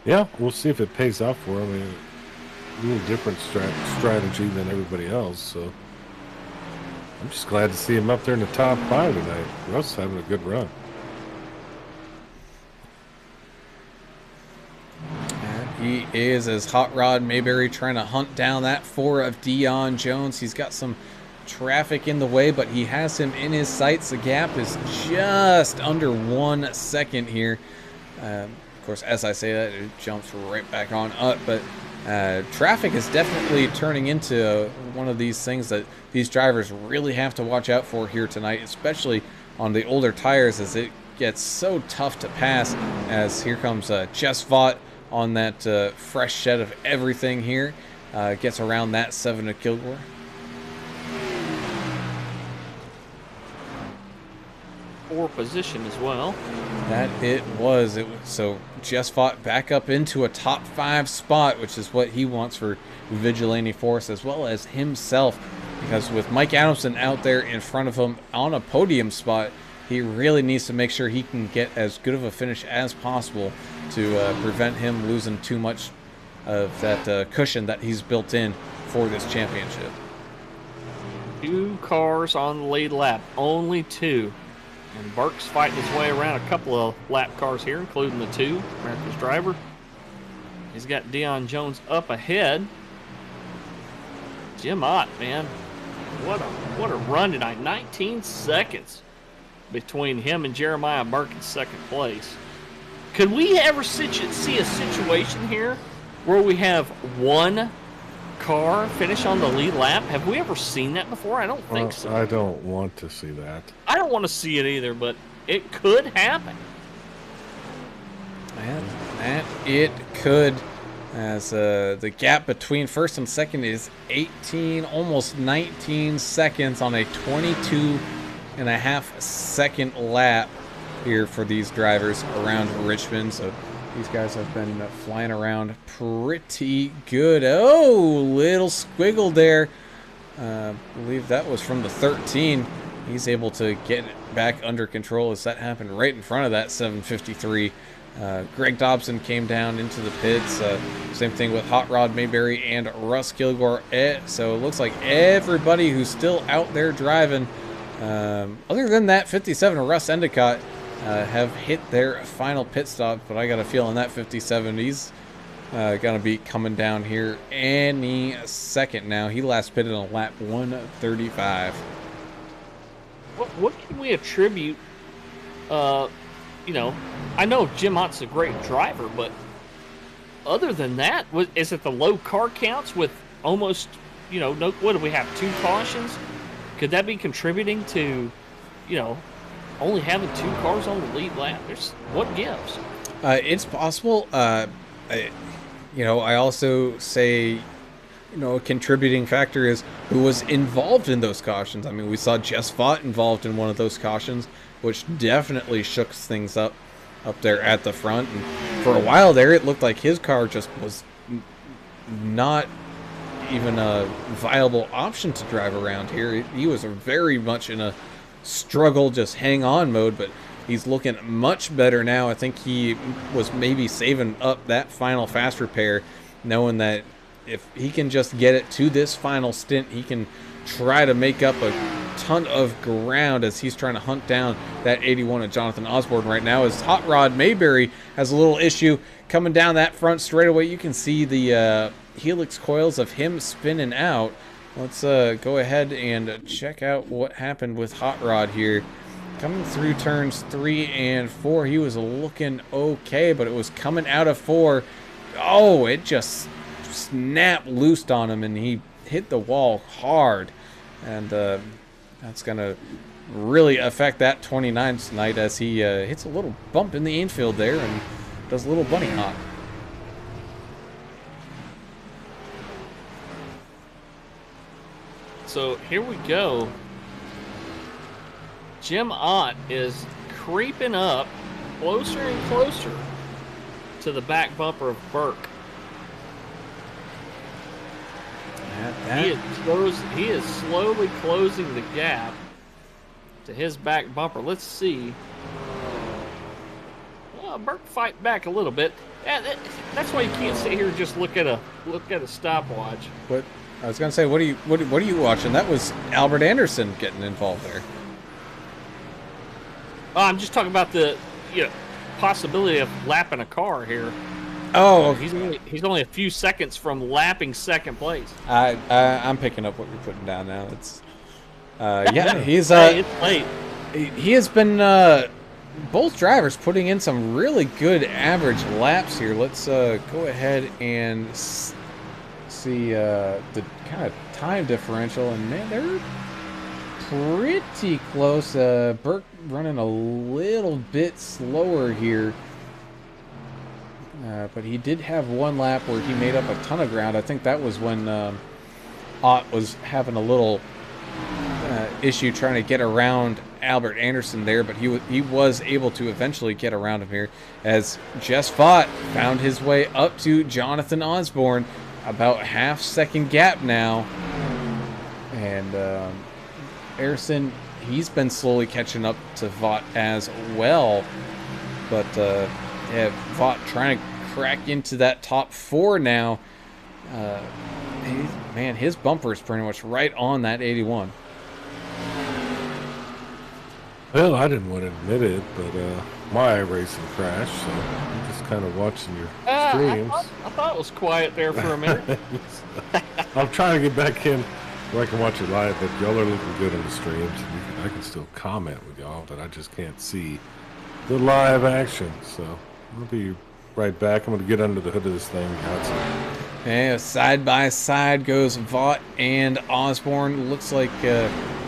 Yeah, we'll see if it pays off for him. A little different strategy than everybody else. So I'm just glad to see him up there in the top 5 tonight. Russ having a good run. And he is, as Hot Rod Mayberry trying to hunt down that 4 of Dion Jones. He's got some traffic in the way, but he has him in his sights. The gap is just under 1 second here. Of course, as I say that, it jumps right back on up, but traffic is definitely turning into one of these things that these drivers really have to watch out for here tonight, especially on the older tires, as it gets so tough to pass as here comes Jess Vaught on that fresh shed of everything here. Gets around that 7 to Kilgore. Poor position as well. That it was. So Jess Vaught back up into a top 5 spot, which is what he wants for Vigilante Force as well as himself. Because with Mike Adamson out there in front of him on a podium spot, he really needs to make sure he can get as good of a finish as possible to prevent him losing too much of that cushion that he's built in for this championship. 2 cars on the lead lap, only 2. And Burke's fighting his way around a couple of lap cars here, including the 2, America's driver. He's got Deion Jones up ahead. Jim Ott, man, what a run tonight. 19 seconds between him and Jeremiah Burke in second place. Could we ever see a situation here where we have 1 car finish on the lead lap? Have we ever seen that before? I don't think so. I don't want to see that. I don't want to see it either, but it could happen. That it could, as the gap between first and second is 18, almost 19 seconds on a 22.5-second lap here for these drivers around Richmond. So these guys have been flying around pretty good. Oh, little squiggle there. I believe that was from the 13. He's able to get it back under control as that happened right in front of that 753. Greg Dobson came down into the pits. Same thing with Hot Rod Mayberry and Russ Kilgore. So it looks like everybody who's still out there driving, other than that 57 Russ Endicott, have hit their final pit stop. But I got a feeling that 57, he's going to be coming down here any second now. He last pitted on lap 135. What can we attribute, I know Jim Ott's a great driver, but other than that, is it the low car counts with almost, what do we have, 2 cautions? Could that be contributing to, only having 2 cars on the lead lap? What gives? It's possible. I also say, a contributing factor is who was involved in those cautions. I mean, we saw Jess Vaught involved in one of those cautions, which definitely shook things up there at the front. And for a while there, it looked like his car just was not even a viable option to drive around here. He was very much in a struggle, just hang on mode, but he's looking much better now. I think he was maybe saving up that final fast repair, knowing that if he can just get it to this final stint, he can try to make up a ton of ground as he's trying to hunt down that 81 of Jonathan Osborne right now. As Hot Rod Mayberry has a little issue coming down that front straightaway. You can see the helix coils of him spinning out. Let's go ahead and check out what happened with Hot Rod here. Coming through turns 3 and 4, he was looking okay, but it was coming out of 4. Oh, it just snapped loose on him, and he hit the wall hard. And that's going to really affect that 29 tonight as he hits a little bump in the infield there and does a little bunny hop. So here we go. Jim Ott is creeping up closer and closer to the back bumper of Burke. He is slowly closing the gap to his back bumper. Let's see. Well, Burke fight back a little bit. That's why you can't sit here and just look at a stopwatch. What I was gonna say, what are you watching? That was Albert Anderson getting involved there. I'm just talking about the possibility of lapping a car here. Oh, he's only a few seconds from lapping second place. I'm picking up what you're putting down now. It's he's it's late. He has been both drivers putting in some really good average laps here. Let's go ahead and see the kind of time differential, and man, they're pretty close. Burke running a little bit slower here. But he did have one lap where he made up a ton of ground. I think that was when Ott was having a little issue trying to get around Albert Anderson there, but he was able to eventually get around him here as Jess Vaught found his way up to Jonathan Osborne. About half-second gap now. And Anderson, he's been slowly catching up to Vaught as well. But yeah, Vaught trying to crack into that top 4 now. Man, his bumper is pretty much right on that 81. Well, I didn't want to admit it, but my racing crashed, so I'm just kind of watching your streams. I thought it was quiet there for a minute. I'm trying to get back in where I can watch it live, but y'all are looking good on the streams. I can still comment with y'all, but I just can't see the live action. So I'll be right back. I'm going to get under the hood of this thing. Yeah, side by side goes Vaught and Osborne. Looks like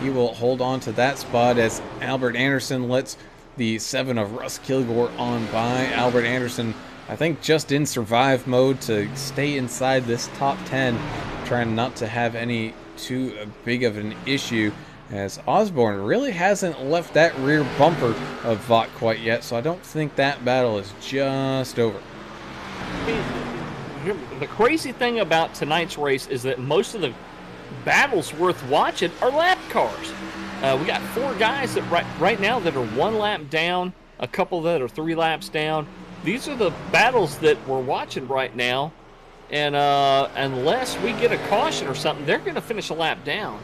he will hold on to that spot as Albert Anderson lets the 7 of Russ Kilgore on by. Albert Anderson, I think, just in survive mode to stay inside this top 10, trying not to have any too big of an issue, as Osborne really hasn't left that rear bumper of Vaught quite yet, so I don't think that battle is just over. The crazy thing about tonight's race is that most of the battles worth watching are lap cars. We got 4 guys that right now that are 1 lap down, a couple that are 3 laps down. These are the battles that we're watching right now, and unless we get a caution or something, they're going to finish a lap down.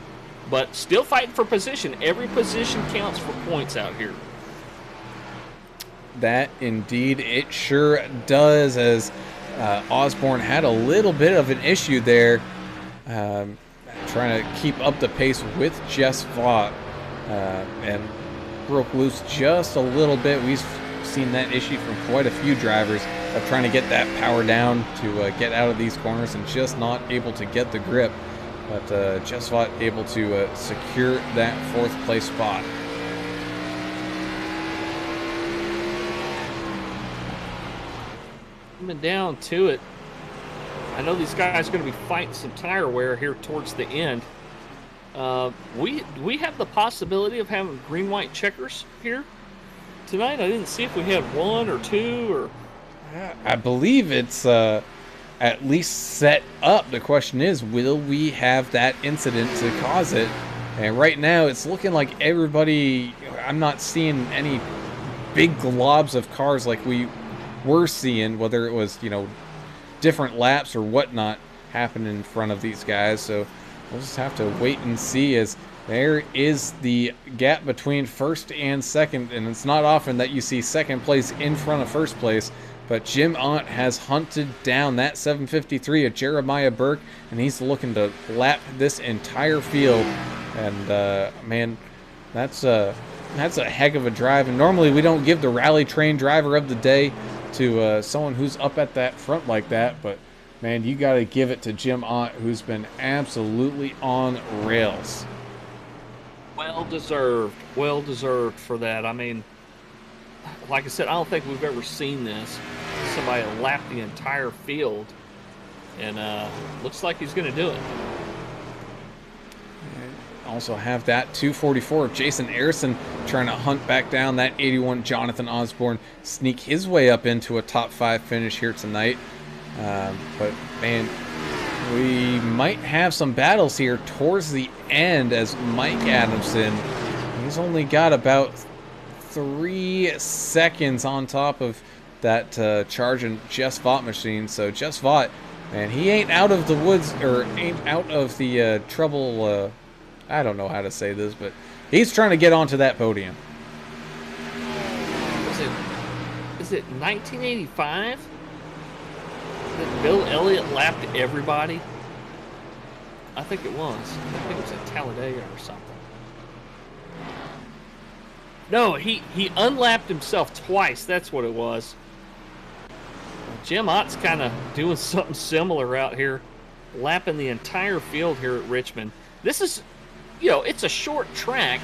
But still fighting for position. Every position counts for points out here. That indeed it sure does, as Osborne had a little bit of an issue there, trying to keep up the pace with Jess Vaught, and broke loose just a little bit. We've seen that issue from quite a few drivers of trying to get that power down to get out of these corners and just not able to get the grip. But Jess Vaught able to secure that 4th place spot. Coming down to it. I know these guys are going to be fighting some tire wear here towards the end. We have the possibility of having green-white checkers here tonight. I didn't see if we had 1 or 2 or. I believe it's at least set up. The question is, will we have that incident to cause it? And right now, it's looking like everybody. I'm not seeing any big globs of cars like we were seeing, whether it was, different laps or whatnot happen in front of these guys. So we'll just have to wait and see, as there is the gap between 1st and 2nd, and it's not often that you see 2nd place in front of 1st place, but Jim Ott has hunted down that 753 of Jeremiah Burke, and he's looking to lap this entire field. And man, that's a heck of a drive, and normally we don't give the rally train driver of the day to someone who's up at that front like that, but man, you got to give it to Jim Ott, who's been absolutely on rails. Well deserved for that. I mean, like I said, I don't think we've ever seen this. Somebody lap the entire field, and looks like he's going to do it. Also have that 244 of Jason Arison trying to hunt back down that 81 Jonathan Osborne, sneak his way up into a top 5 finish here tonight. But man, we might have some battles here towards the end, as Mike Adamson, he's only got about 3 seconds on top of that charging Jess Vaught machine. So Jess Vaught, man, he ain't out of the woods, or ain't out of the trouble. I don't know how to say this, but he's trying to get onto that podium. Is it 1985 that Bill Elliott lapped everybody? I think it was. I think it was at Talladega or something. No, he unlapped himself twice. That's what it was. Jim Ott's kind of doing something similar out here, lapping the entire field here at Richmond. This is, it's a short track,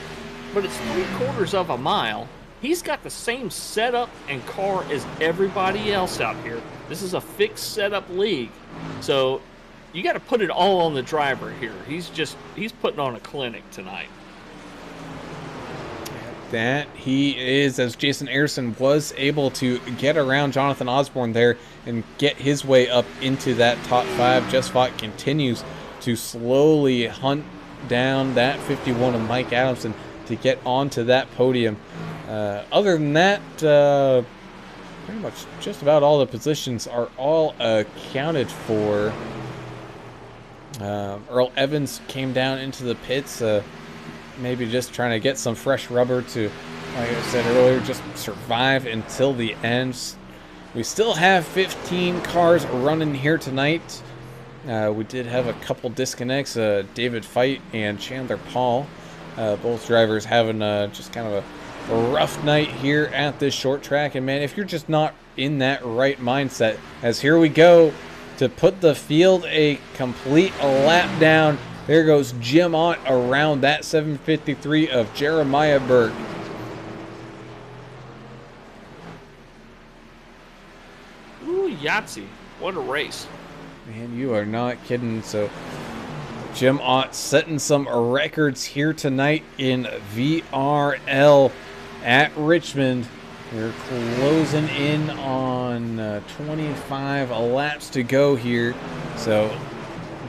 but it's 3/4 of a mile. He's got the same setup and car as everybody else out here. This is a fixed setup league. So you got to put it all on the driver here. He's putting on a clinic tonight. That he is, as Jason Ayerson was able to get around Jonathan Osborne there and get his way up into that top 5. Jess Vaught continues to slowly hunt down that 51 of Mike Adamson to get onto that podium. Other than that, pretty much just about all the positions are all accounted for. Earl Evans came down into the pits, maybe just trying to get some fresh rubber to, like I said earlier, just survive until the end. We still have 15 cars running here tonight. We did have a couple disconnects, David Fite and Chandler Paul. Both drivers having just kind of a rough night here at this short track. And man, if you're just not in that right mindset, as here we go to put the field a complete lap down, there goes Jim Ott around that 753 of Jeremiah Burke. Ooh, Yahtzee. What a race. Man, you are not kidding. So Jim Ott setting some records here tonight in VRL at Richmond. We're closing in on 25 laps to go here. So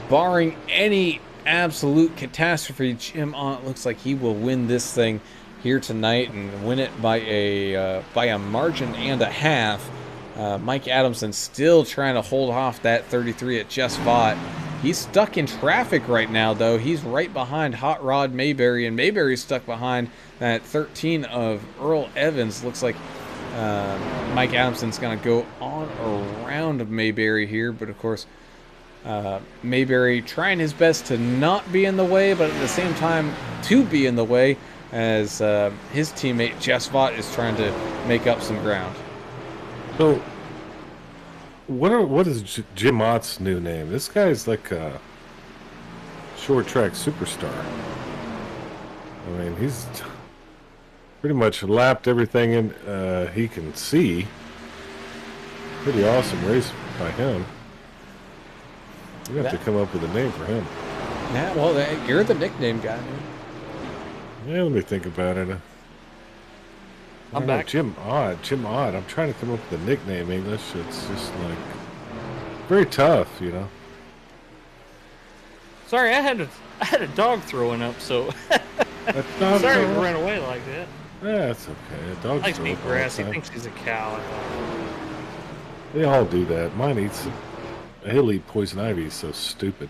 barring any absolute catastrophe, Jim Ott looks like he will win this thing here tonight and win it by a margin and a half. Mike Adamson still trying to hold off that 33 at Jess Vaught. He's stuck in traffic right now, though. He's right behind Hot Rod Mayberry, and Mayberry's stuck behind that 13 of Earl Evans. Looks like Mike Adamson's going to go on around Mayberry here, but of course, Mayberry trying his best to not be in the way, but at the same time to be in the way, as his teammate Jess Vaught is trying to make up some ground. So, what is Jim Ott's new name? This guy's like a short track superstar. I mean, he's pretty much lapped everything in he can see. Pretty awesome race by him. We have to come up with a name for him. Yeah, well, you're the nickname guy, man. Yeah, let me think about it. I'm back. Jim Ott. I'm trying to come up with a nickname English. It's just like very tough, you know. Sorry, I had a dog throwing up, so sorry to run away like that. Yeah, it's okay. A dog's likes to throwing eat up grass. He all the time. thinks he's a cow. They all do that. Mine eats. He'll eat poison ivy. He's so stupid.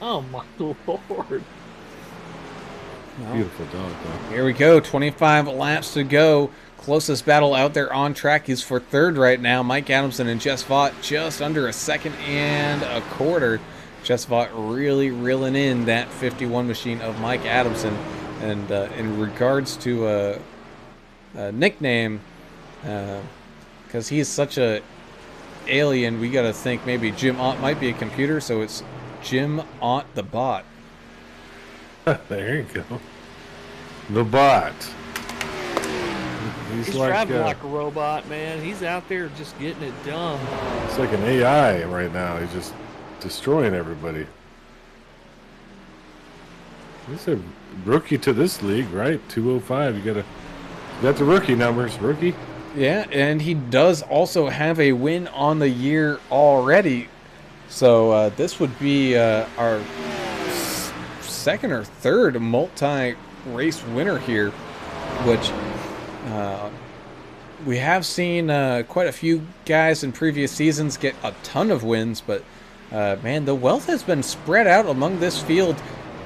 Oh my lord! Beautiful dog, though. Here we go. 25 laps to go. Closest battle out there on track is for third right now. Mike Adamson and Jess Vaught just under a second and a quarter. Jess Vaught really reeling in that 51 machine of Mike Adamson. And in regards to a nickname, because he's such a alien, we got to think maybe Jim Ott might be a computer, so it's Jim Ott the Bot. There you go. The Bot. He's driving like a robot, man. He's out there just getting it done. It's like an AI right now. He's just destroying everybody. He's a rookie to this league, right? 205. You got the rookie numbers, rookie. Yeah, and he does also have a win on the year already. So this would be our second or third multi-race winner here, which we have seen quite a few guys in previous seasons get a ton of wins, but man, the wealth has been spread out among this field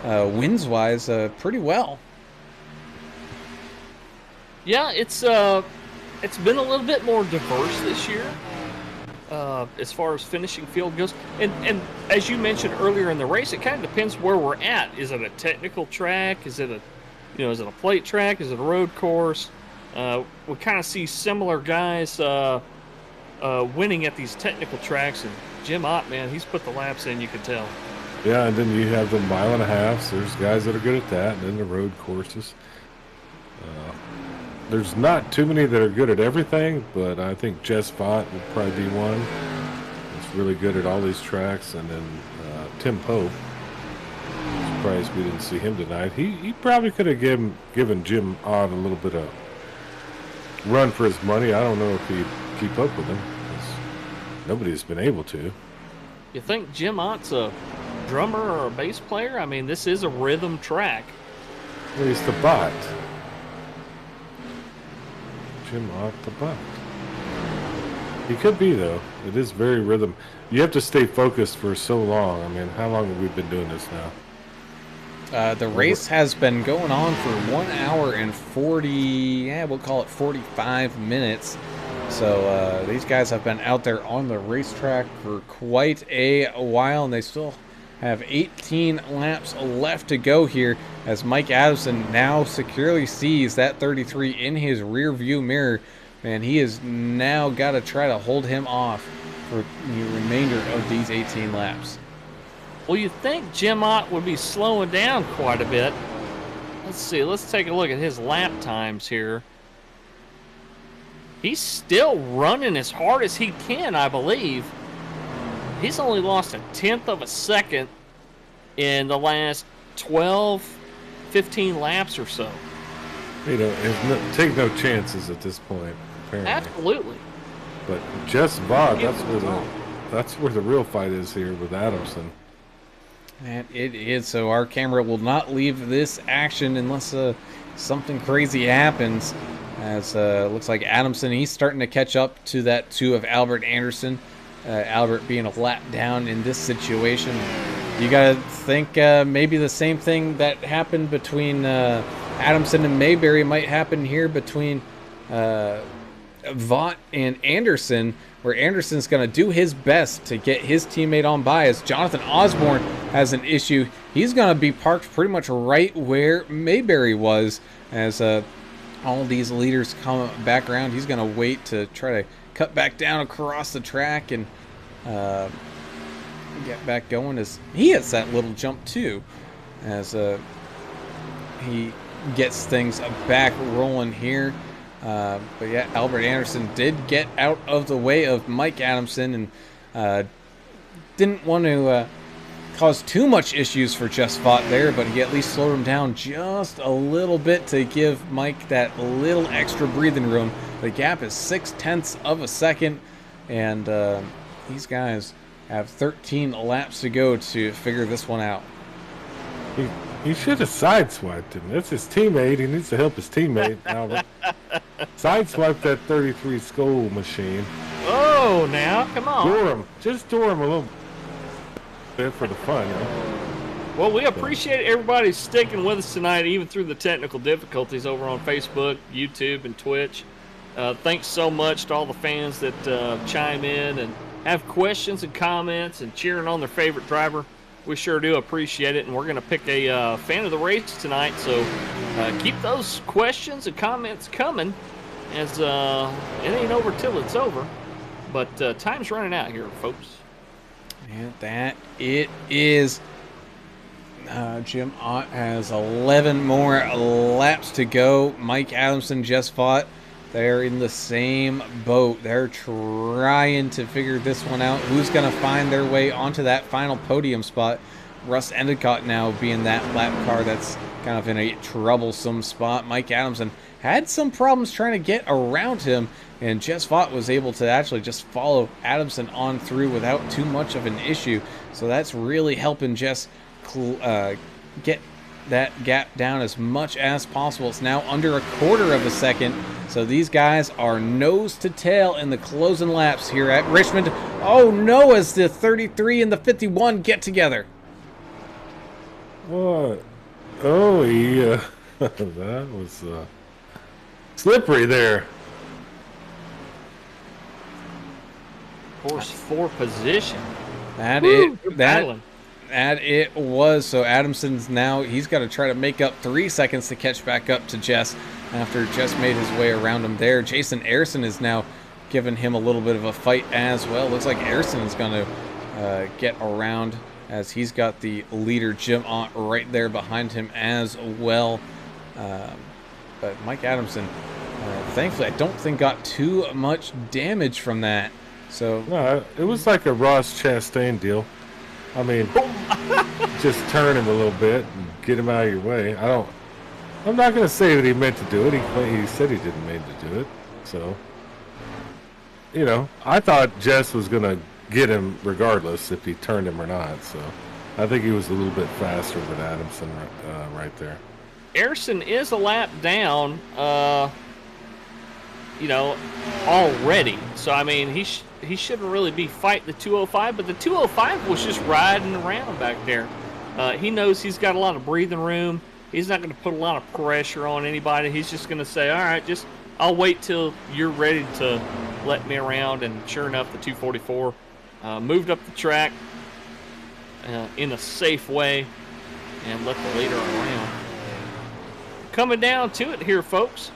wins-wise pretty well. Yeah, it's been a little bit more diverse this year as far as finishing field goes. And as you mentioned earlier in the race, it kind of depends where we're at. Is it a technical track? Is it a plate track? Is it a road course? We kind of see similar guys winning at these technical tracks. And Jim Ott, man, he's put the laps in, you can tell. Yeah, and then you have the mile and a half. So there's guys that are good at that, and then the road courses. There's not too many that are good at everything, but I think Jess Vaught would probably be one. He's really good at all these tracks. And then Tim Pope. Surprised we didn't see him tonight. He probably could have given Jim Ott a little bit of run for his money. I don't know if he'd keep up with him. Nobody's been able to. You think Jim Ott's a drummer or a bass player? I mean, this is a rhythm track. Well, he's the bot. Jim Ott, the bot. He could be, though. It is very rhythm. You have to stay focused for so long. I mean, how long have we been doing this now? The race has been going on for 1 hour and 40, yeah, we'll call it 45 minutes. So these guys have been out there on the racetrack for quite a while, and they still have 18 laps left to go here as Mike Adamson now securely sees that 33 in his rear view mirror. And he has now got to try to hold him off for the remainder of these 18 laps. Well, you think Jim Ott would be slowing down quite a bit. Let's see. Let's take a look at his lap times here. He's still running as hard as he can, I believe. He's only lost 1/10 of a second in the last 12, 15 laps or so. You know, take no chances at this point, apparently. Absolutely. But Jess Vaught, that's where the real fight is here with Adamson. And it is. So our camera will not leave this action unless something crazy happens. As looks like Adamson, he's starting to catch up to that 2 of Albert Anderson. Albert being a lap down in this situation. You got to think maybe the same thing that happened between Adamson and Mayberry might happen here between Vaught and Anderson, where Anderson's going to do his best to get his teammate on by. As Jonathan Osborne has an issue, he's going to be parked pretty much right where Mayberry was. As all these leaders come back around, he's going to wait to try to cut back down across the track and get back going as he hits that little jump too, as he gets things back rolling here. But yeah, Albert Anderson did get out of the way of Mike Adamson and didn't want to cause too much issues for Jess Vaught there, but he at least slowed him down just a little bit to give Mike that little extra breathing room. The gap is 0.6 of a second, and these guys have 13 laps to go to figure this one out. He should have sideswiped him. That's his teammate. He needs to help his teammate, Albert. Sideswipe that 33 Skoll machine. Oh, now, come on. Door him. Just door him a little bit for the fun. Well, we appreciate everybody sticking with us tonight, even through the technical difficulties over on Facebook, YouTube, and Twitch. Thanks so much to all the fans that chime in and have questions and comments and cheering on their favorite driver. We sure do appreciate it, and we're going to pick a fan of the race tonight, so keep those questions and comments coming, as it ain't over till it's over. But time's running out here, folks. And that it is. Jim Ott has 11 more laps to go. Mike Adamson, Jess Vaught, they're in the same boat. They're trying to figure this one out. Who's going to find their way onto that final podium spot? Russ Endicott now being that lap car that's kind of in a troublesome spot. Mike Adamson had some problems trying to get around him, and Jess Vaught was able to actually just follow Adamson on through without too much of an issue. So that's really helping Jess get that gap down as much as possible. It's now under 1/4 of a second. So these guys are nose to tail in the closing laps here at Richmond. Oh no, as the 33 and the 51 get together. What? Oh, yeah. That was slippery there. Course 4 position. That Woo, it was. So Adamson's now, he's got to try to make up 3 seconds to catch back up to Jess after Jess made his way around him there. Jason Ayrson is now giving him a little bit of a fight as well. Looks like Ayrson is going to get around, as he's got the leader Jim Ott right there behind him as well. but Mike Adamson, thankfully, I don't think got too much damage from that. So No, it was like a Ross Chastain deal. I mean, just turn him a little bit and get him out of your way. I'm not going to say that he meant to do it. He said he didn't mean to do it. So, I thought Jess was going to get him regardless if he turned him or not. So, I think he was a little bit faster than Adamson right there. Harrison is a lap down, already. So, I mean, he shouldn't really be fighting the 205, but the 205 was just riding around back there. He knows he's got a lot of breathing room. He's not going to put a lot of pressure on anybody. He's just going to say, all right, I'll wait till you're ready to let me around. And sure enough, the 244 moved up the track in a safe way and let the leader around. Coming down to it here, folks.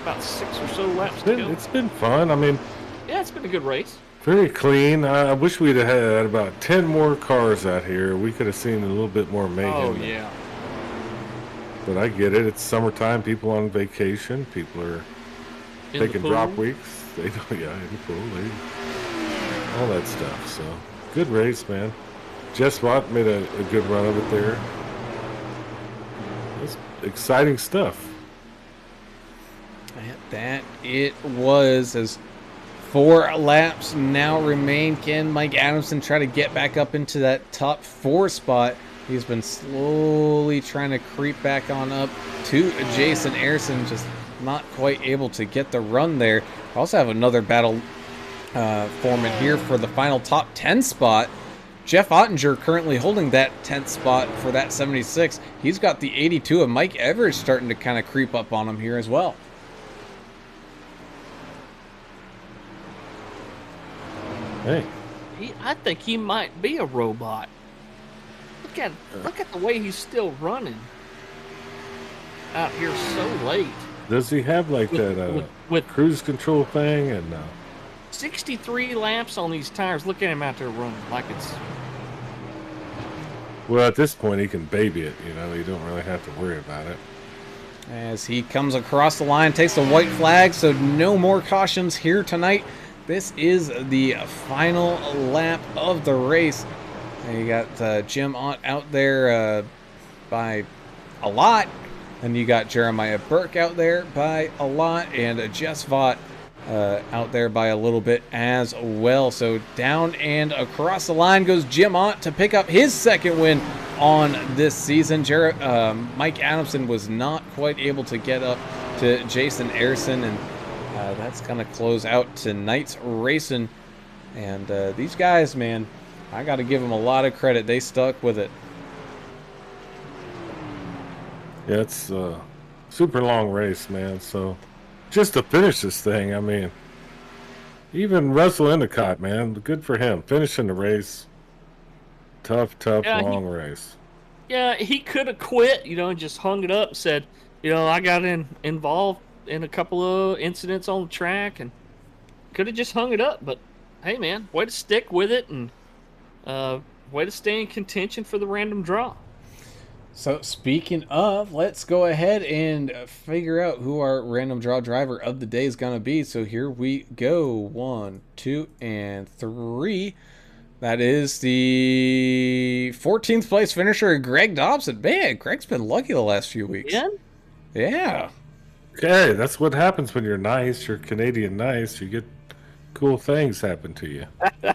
About 6 or so laps to go. It's been fun. I mean, yeah, it's been a good race. Very clean. I wish we'd have had about 10 more cars out here. We could have seen a little bit more mayhem. Oh, yeah. But I get it. It's summertime. People on vacation. People are taking drop weeks. They don't, yeah, in the pool. All that stuff. So, good race, man. Jess Watt made a good run of it there. It's exciting stuff. That it was, as 4 laps now remain. Can Mike Adamson try to get back up into that top 4 spot? He's been slowly trying to creep back on up to Jason Harrison, just not quite able to get the run there. We also have another battle forming here for the final top 10 spot. Jeff Ottinger currently holding that 10th spot for that 76. He's got the 82 of Mike Everett starting to kind of creep up on him here as well. Hey. I think he might be a robot. Look at the way he's still running out here so late. Does he have like with cruise control thing and 63 laps on these tires? Look at him out there running like it's. Well, at this point he can baby it. You don't really have to worry about it. As he comes across the line, takes a white flag, so no more cautions here tonight. This is the final lap of the race. And you got Jim Ott out there by a lot. And you got Jeremiah Burke out there by a lot. And Jess Vaught out there by a little bit as well. So down and across the line goes Jim Ott to pick up his second win on this season. Mike Adamson was not quite able to get up to Jason Harrison. And that's going to close out tonight's racing. And these guys, man, I got to give them a lot of credit. They stuck with it. Yeah, it's a super long race, man. So just to finish this thing, I mean, even Russell Endicott, man, good for him. Finishing the race. Tough, long race. Yeah, he could have quit, and just hung it up and said, I got involved in a couple of incidents on the track and could have just hung it up. But, hey, man, way to stick with it and way to stay in contention for the random draw. So speaking of, let's go ahead and figure out who our random draw driver of the day is going to be. So here we go. 1, 2, and 3. That is the 14th place finisher, Greg Dobson. Man, Greg's been lucky the last few weeks. Yeah. Okay, that's what happens when you're nice. You're Canadian nice. You get cool things happen to you. So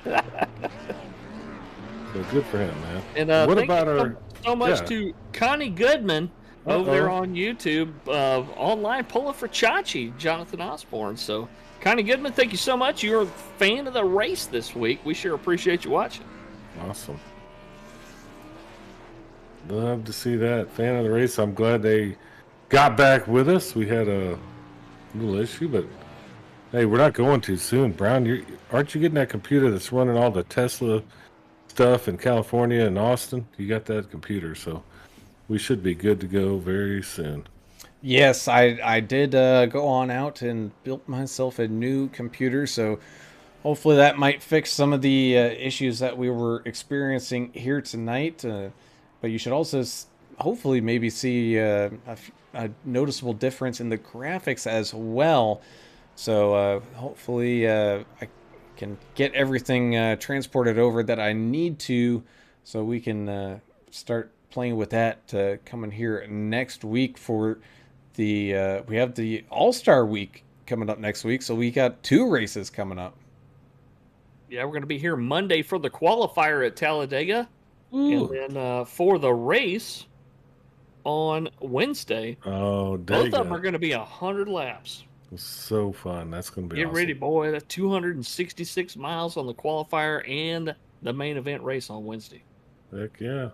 good for him, man. And what about our so much to Connie Goodman over there on YouTube, online pulling for Chachi, Jonathan Osborne. So, Connie Goodman, thank you so much. You're a fan of the race this week. We sure appreciate you watching. Awesome. Love to see that. Fan of the race. I'm glad they got back with us. We had a little issue, but hey, we're not going too soon. Brown, aren't you getting that computer that's running all the Tesla stuff in California and Austin? You got that computer, so we should be good to go very soon. Yes, I did go on out and built myself a new computer, so hopefully that might fix some of the issues that we were experiencing here tonight. But you should also hopefully maybe see a a noticeable difference in the graphics as well. So hopefully I can get everything transported over that I need to, so we can start playing with that coming here next week for the we have the All-Star Week coming up next week, so we got 2 races coming up. Yeah, we're going to be here Monday for the qualifier at Talladega. Ooh. And then for the race on Wednesday. Oh, both of them Dega. are going to be 100 laps. So fun. That's going to be Get awesome. ready, boy. That's 266 miles on the qualifier and the main event race on Wednesday. Heck yeah.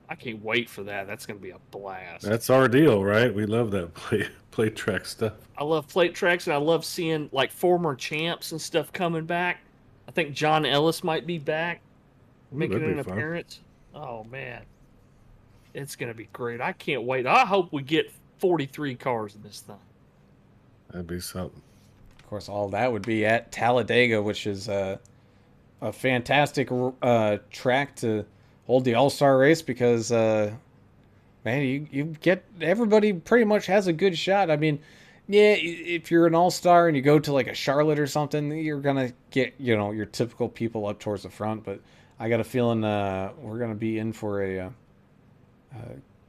I can't wait for that. That's going to be a blast. That's our deal, right? We love that plate track stuff. I love plate tracks, and I love seeing like former champs and stuff coming back. I think John Ellis might be back, making that'd an be fun. appearance. Oh, man. It's going to be great. I can't wait. I hope we get 43 cars in this thing. That'd be something. Of course, all that would be at Talladega, which is a fantastic track to hold the All-Star race because, man, you get everybody pretty much has a good shot. I mean, yeah, if you're an All-Star and you go to like a Charlotte or something, you're gonna get your typical people up towards the front. But I got a feeling we're gonna be in for a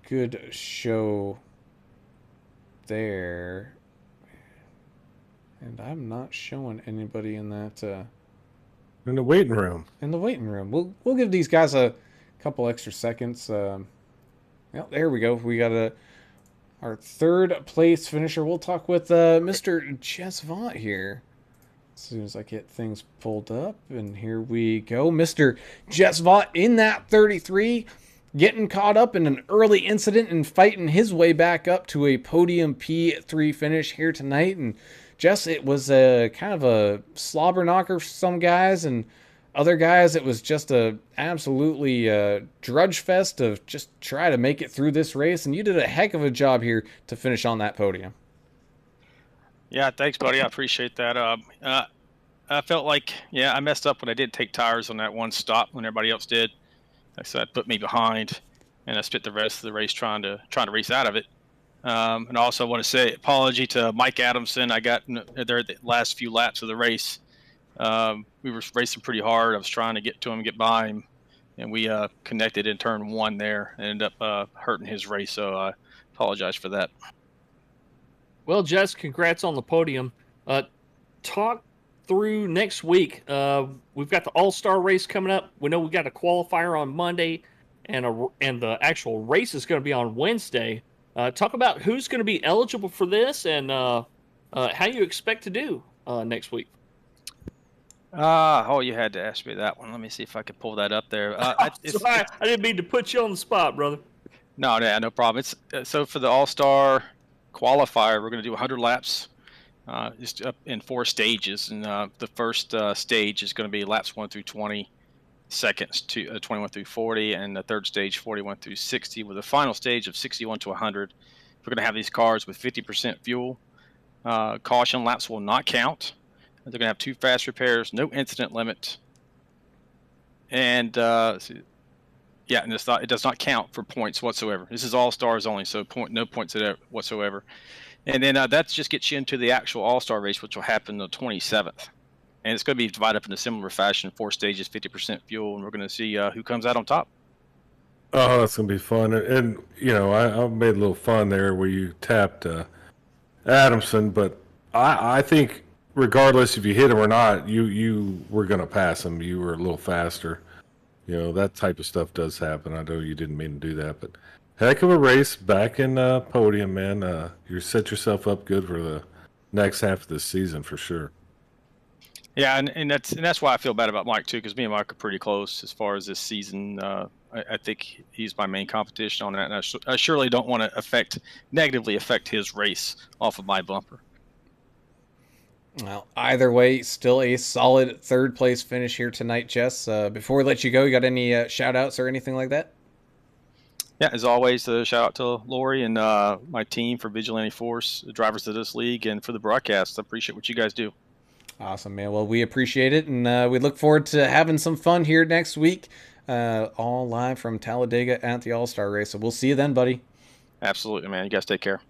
good show there. And I'm not showing anybody in that In the waiting room. in the waiting room. We'll give these guys a couple extra seconds. Well, there we go. We got our 3rd place finisher. We'll talk with Mr. Jess Vaught here as soon as I get things pulled up. And here we go, Mr. Jess Vaught in that 33, getting caught up in an early incident and fighting his way back up to a podium P3 finish here tonight. And Jess, it was a kind of a slobber knocker for some guys, and other guys, it was just a absolutely drudge fest of just try to make it through this race. And you did a heck of a job here to finish on that podium. Yeah, thanks, buddy. I appreciate that. I felt like, I messed up when I did take tires on that one stop when everybody else did. So that put me behind, and I spent the rest of the race trying to race out of it. And I also want to say apology to Mike Adamson. I got there at the last few laps of the race. We were racing pretty hard. I was trying to get to him, get by him, and we connected in turn 1 there and ended up hurting his race. So I apologize for that. Well, Jess, congrats on the podium. Talk through next week. We've got the All-Star race coming up. We know we got a qualifier on Monday, and the actual race is going to be on Wednesday. Talk about who's going to be eligible for this and how you expect to do next week. You had to ask me that one. Let me see if I can pull that up there. I didn't mean to put you on the spot, brother. No, problem. It's so for the All-Star qualifier, we're going to do 100 laps, just up in 4 stages, and the first stage is going to be laps 1 through 20, seconds to 21 through 40, and the third stage 41 through 60, with a final stage of 61 to 100. We're going to have these cars with 50% fuel. Caution laps will not count. They're going to have 2 fast repairs, no incident limit, and and it does not count for points whatsoever. This is all stars only, so no points whatsoever. And then that just gets you into the actual All-Star race, which will happen the 27th. And it's going to be divided up in a similar fashion, 4 stages, 50% fuel, and we're going to see who comes out on top. Oh, that's going to be fun. And I made a little fun there where you tapped Adamson, but I think regardless if you hit him or not, you were going to pass him. You were a little faster. That type of stuff does happen. I know you didn't mean to do that, but heck of a race back in podium, man. You set yourself up good for the next half of the season for sure. Yeah, and that's why I feel bad about Mike too, because me and Mike are pretty close as far as this season. I think he's my main competition on that, and I surely don't want to negatively affect his race off of my bumper. Well, either way, still a solid 3rd place finish here tonight, Jess. Before we let you go, you got any shout-outs or anything like that? Yeah, as always, shout out to Lori and my team for Vigilante Force, the drivers of this league, and for the broadcast. I appreciate what you guys do. Awesome, man. Well, we appreciate it, and we look forward to having some fun here next week, all live from Talladega at the All-Star race. So we'll see you then, buddy. Absolutely, man. You guys take care.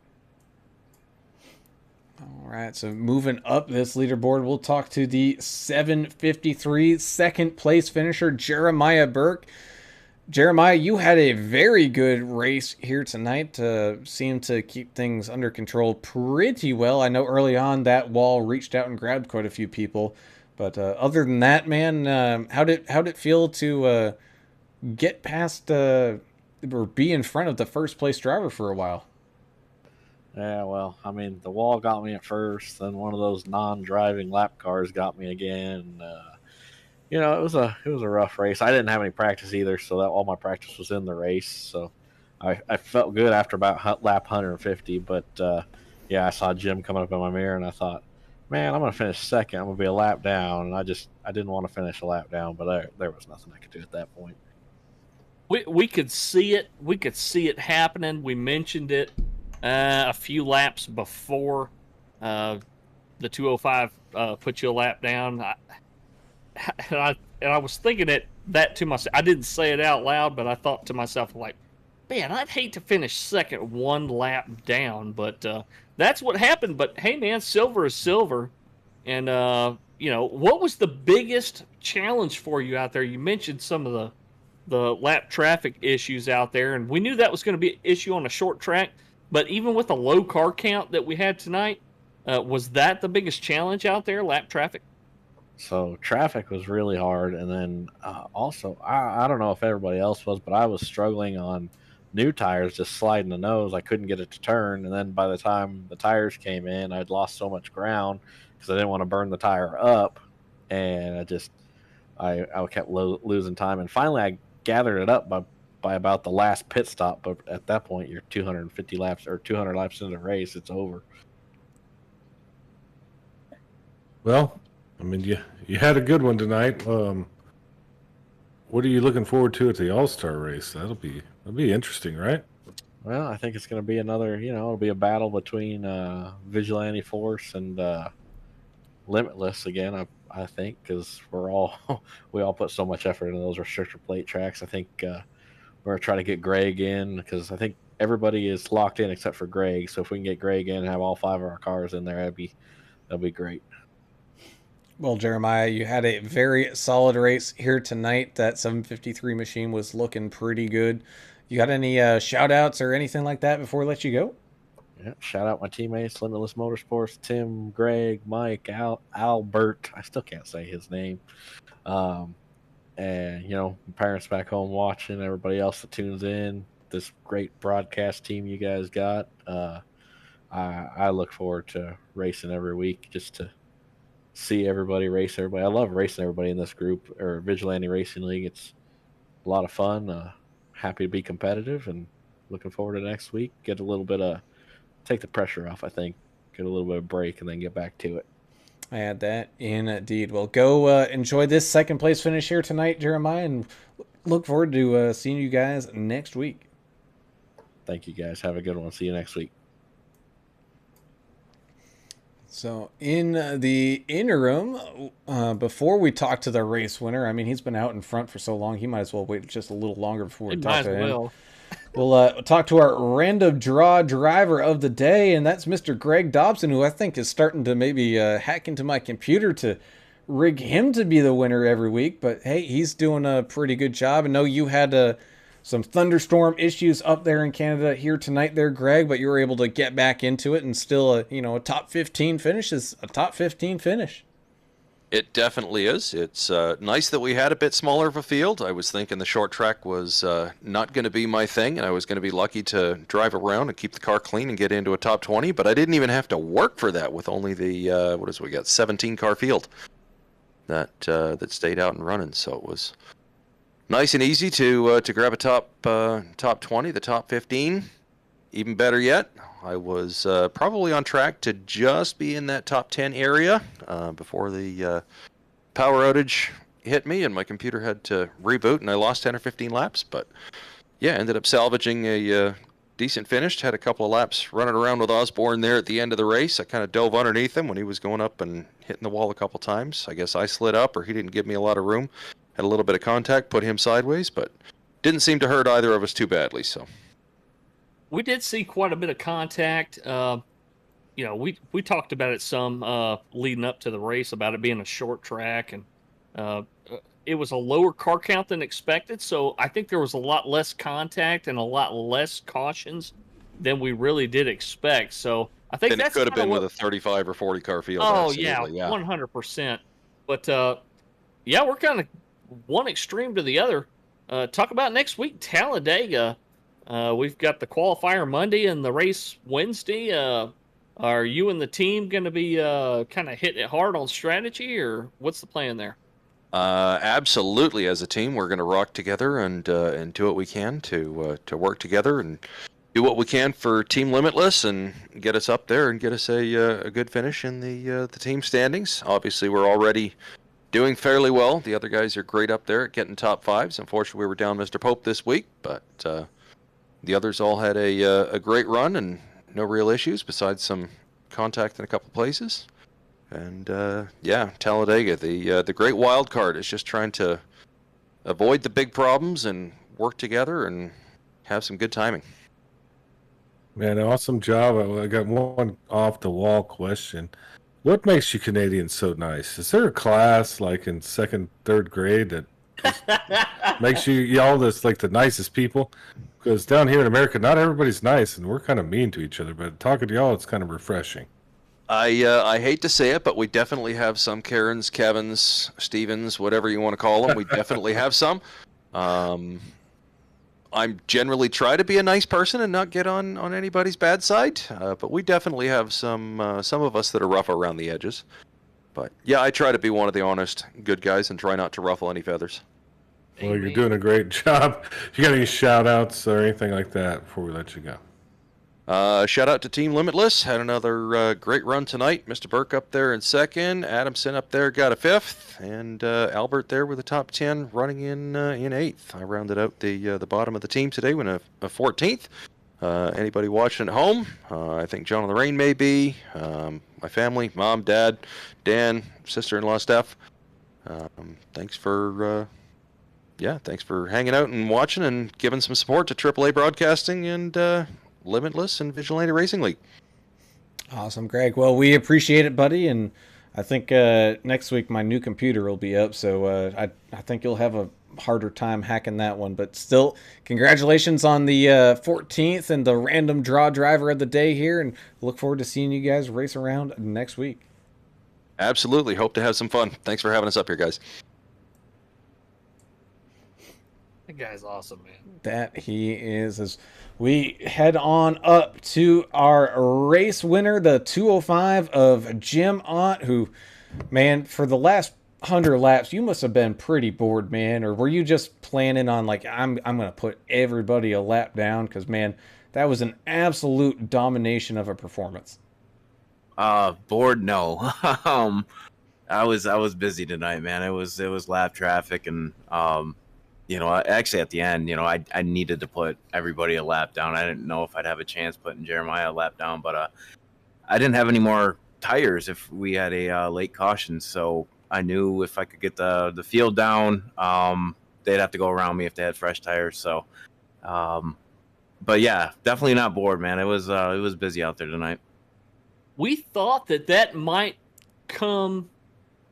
All right, so moving up this leaderboard, we'll talk to the 753 second place finisher, Jeremiah Burke. Jeremiah, you had a very good race here tonight. Seemed to keep things under control pretty well. I know early on that wall reached out and grabbed quite a few people, but other than that, man, how did it feel to get past or be in front of the first place driver for a while? Yeah, well, I mean, the wall got me at first, then one of those non-driving lap cars got me again. It was a rough race. I didn't have any practice either, so that all my practice was in the race. So I felt good after about lap 150. But yeah, I saw Jim coming up in my mirror, and I thought, man, I'm gonna finish second. I'm gonna be a lap down, and I didn't want to finish a lap down, but there was nothing I could do at that point. We could see it. We could see it happening. We mentioned it a few laps before the 205 put you a lap down. And I was thinking that to myself. I didn't say it out loud, but I thought to myself, like, man, I'd hate to finish second one lap down. But that's what happened. But hey, man, silver is silver. And what was the biggest challenge for you out there? You mentioned some of the lap traffic issues out there, and we knew that was going to be an issue on a short track. But even with the low car count that we had tonight, was that the biggest challenge out there, lap traffic? So traffic was really hard, and then also I don't know if everybody else was, but I was struggling on new tires, just sliding the nose. I couldn't get it to turn, and then by the time the tires came in, I'd lost so much ground because I didn't want to burn the tire up, and I kept losing time, and finally I gathered it up by about the last pit stop. But at that point, you're 250 laps or 200 laps into the race. It's over. Well, I mean, you had a good one tonight. What are you looking forward to at the All-Star race? That'll be interesting, right? Well, I think it's going to be another, it'll be a battle between Vigilante Force and Limitless again, I think, because we all put so much effort into those restrictor plate tracks. I think we're going to try to get Greg in, because I think everybody is locked in except for Greg. So if we can get Greg in and have all 5 of our cars in there, that'd be great. Well, Jeremiah, you had a very solid race here tonight. That 753 machine was looking pretty good. You got any shout-outs or anything like that before we let you go? Yeah, shout out my teammates, Limitless Motorsports, Tim, Greg, Mike, Albert. I still can't say his name. And, my parents back home watching, everybody else that tunes in, this great broadcast team you guys got. I look forward to racing every week just to see everybody race everybody. I love racing everybody in this group, or Vigilante Racing League. It's a lot of fun. Happy to be competitive, and looking forward to next week. Get a little bit take the pressure off, I think. Get a little bit of break and then get back to it. I had that indeed. Well, go enjoy this second place finish here tonight, Jeremiah, and look forward to seeing you guys next week. Thank you, guys. Have a good one. See you next week. So in the interim, before we talk to the race winner, I mean, he's been out in front for so long, he might as well wait just a little longer before we talk to him. We'll talk to our random draw driver of the day, and that's Mr. Greg Dobson, who I think is starting to maybe hack into my computer to rig him to be the winner every week. But hey, he's doing a pretty good job. I know you had some thunderstorm issues up there in Canada here tonight there, Greg, but you were able to get back into it, and still a top 15 finish is a top 15 finish. It definitely is. It's nice that we had a bit smaller of a field. I was thinking the short track was not going to be my thing, and I was going to be lucky to drive around and keep the car clean and get into a top 20, but I didn't even have to work for that with only the, 17 car field that stayed out and running. So it was nice and easy to grab a top 20, the top 15. Even better yet, I was probably on track to just be in that top 10 area before the power outage hit me and my computer had to reboot and I lost 10 or 15 laps. But yeah, ended up salvaging a decent finish. Had a couple of laps running around with Osborne there at the end of the race. I kind of dove underneath him when he was going up and hitting the wall a couple times. I guess I slid up or he didn't give me a lot of room. Had a little bit of contact, put him sideways, but didn't seem to hurt either of us too badly. So we did see quite a bit of contact. We talked about it some leading up to the race about it being a short track, and it was a lower car count than expected. So I think there was a lot less contact and a lot less cautions than we really did expect. So I think Than it that's could have kinda been what, with a 35 or 40 car field. oh yeah, Absolutely, yeah. 100%. But yeah, we're kind of one extreme to the other. Talk about next week, Talladega. We've got the qualifier Monday and the race Wednesday. Are you and the team going to be kind of hitting it hard on strategy, or what's the plan there? Absolutely, as a team, we're going to rock together and do what we can to work together and do what we can for Team Limitless and get us up there and get us a good finish in the team standings. Obviously, we're already doing fairly well. The other guys are great up there at getting top fives. Unfortunately, we were down Mr. Pope this week, but the others all had a great run and no real issues besides some contact in a couple places. And yeah, Talladega, the great wild card is just trying to avoid the big problems and work together and have some good timing. Man, awesome job. I got one off the wall question. What makes you Canadians so nice? Is there a class like in second, third grade that makes you all this like the nicest people? Because down here in America, not everybody's nice, and we're kind of mean to each other. But talking to y'all, it's kind of refreshing. I hate to say it, but we definitely have some Karens, Kevins, Stevens, whatever you want to call them. We definitely have some. I'm generally try to be a nice person and not get on anybody's bad side, but we definitely have some of us that are rough around the edges. But yeah, I try to be one of the honest, good guys and try not to ruffle any feathers. Well, you're doing a great job. If you got any shout outs or anything like that before we let you go? Shout out to Team Limitless. Had another great run tonight. Mr. Burke up there in second. Adamson up there got a fifth. And Albert there with a top 10 running in eighth. I rounded out the bottom of the team today with a 14th. Anybody watching at home? I think John on the Rain may be. My family, mom, dad, Dan, sister-in-law Steph. Thanks for hanging out and watching and giving some support to AAA Broadcasting and Limitless and Vigilante Racing League. Awesome, Greg. Well, we appreciate it, buddy, and I think next week my new computer will be up, so I think you'll have a harder time hacking that one. But still, congratulations on the 14th and the random draw driver of the day here, and look forward to seeing you guys race around next week. Absolutely. Hope to have some fun. Thanks for having us up here, guys. That guy's awesome, man. That he is. As we head on up to our race winner, the 205 of Jim Ott, who, man, for the last 100 laps, you must have been pretty bored, man. Or were you just planning on, like, I'm going to put everybody a lap down? Because, man, that was an absolute domination of a performance. Bored? No. I was busy tonight, man. It was lap traffic, and actually at the end, I needed to put everybody a lap down. I didn't know if I'd have a chance putting Jeremiah a lap down, but I didn't have any more tires if we had a late caution. So I knew if I could get the field down, they'd have to go around me if they had fresh tires. So, but yeah, definitely not bored, man. It was busy out there tonight. We thought that might come,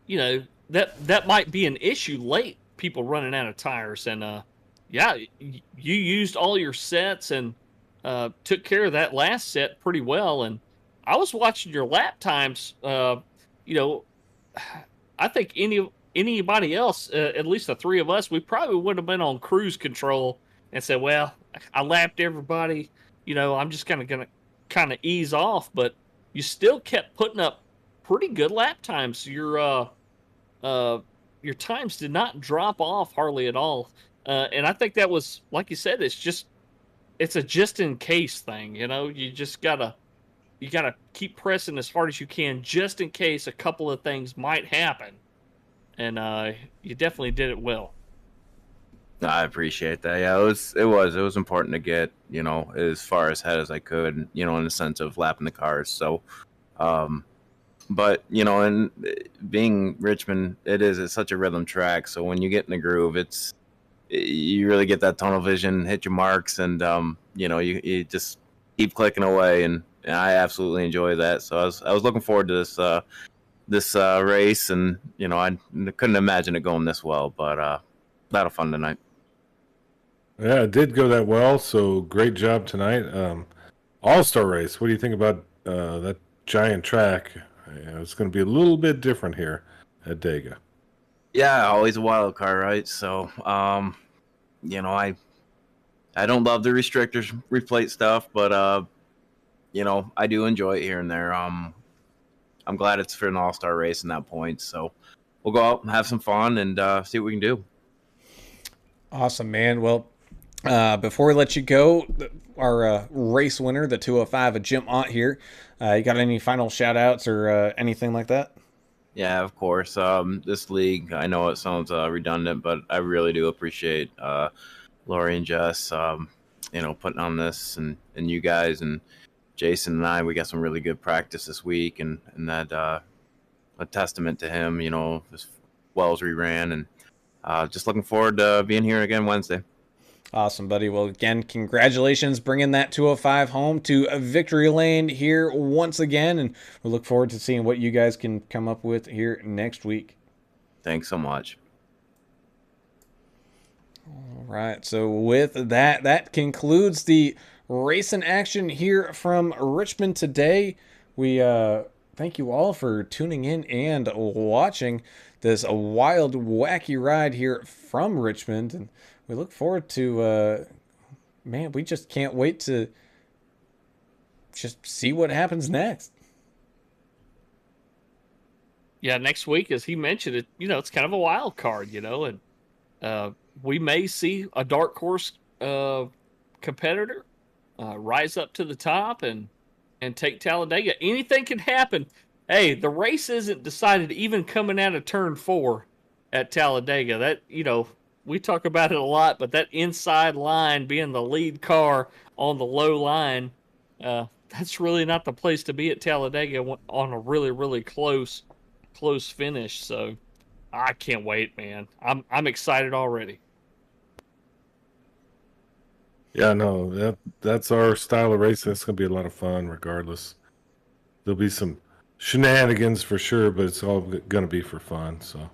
that might be an issue late. People running out of tires, and yeah, you used all your sets and took care of that last set pretty well. And I was watching your lap times. I think anybody else, at least the three of us, we probably would have been on cruise control and said, "Well, I lapped everybody. I'm just gonna ease off." But you still kept putting up pretty good lap times. Your times did not drop off hardly at all. And I think that was, like you said, it's a just in case thing. You just gotta keep pressing as hard as you can just in case a couple of things might happen. And you definitely did it well. I appreciate that. Yeah, it was important to get, as far ahead as I could, in the sense of lapping the cars. So, but, and being Richmond, it's such a rhythm track. So when you get in the groove, you really get that tunnel vision, hit your marks, and, you just keep clicking away, and I absolutely enjoy that. So I was looking forward to this race, and I couldn't imagine it going this well, but a lot of fun tonight. Yeah, it did go that well. So great job tonight. All-Star race. What do you think about that giant track? It's going to be a little bit different here at Dega. Yeah, always a wild card, right? So, I don't love the restrictors replate stuff, but I do enjoy it here and there. I'm glad it's for an all-star race in that point. So we'll go out and have some fun and see what we can do. Awesome, man. Well, before we let you go, our race winner, the 205 of Jim Ott here, you got any final shout outs or anything like that? Yeah, of course. This league, I know it sounds redundant, but I really do appreciate Lori and Jess, putting on this, and you guys and Jason and I. We got some really good practice this week, and that a testament to him, as well as we ran, and just looking forward to being here again Wednesday. Awesome, buddy. Well, again, congratulations bringing that 205 home to Victory Lane here once again, and we look forward to seeing what you guys can come up with here next week. Thanks so much. All right, so with that concludes the racing action here from Richmond today. We thank you all for tuning in and watching this wild, wacky ride here from Richmond, and we look forward to, we just can't wait to just see what happens next. Yeah, next week, as he mentioned, it's kind of a wild card, and we may see a dark horse competitor rise up to the top and take Talladega. Anything can happen. Hey, the race isn't decided even coming out of turn 4 at Talladega. That, we talk about it a lot, but that inside line being the lead car on the low line, that's really not the place to be at Talladega on a really, really close finish. So I can't wait, man. I'm excited already. Yeah, no, that's our style of racing. It's going to be a lot of fun regardless. There'll be some shenanigans for sure, but it's all going to be for fun. So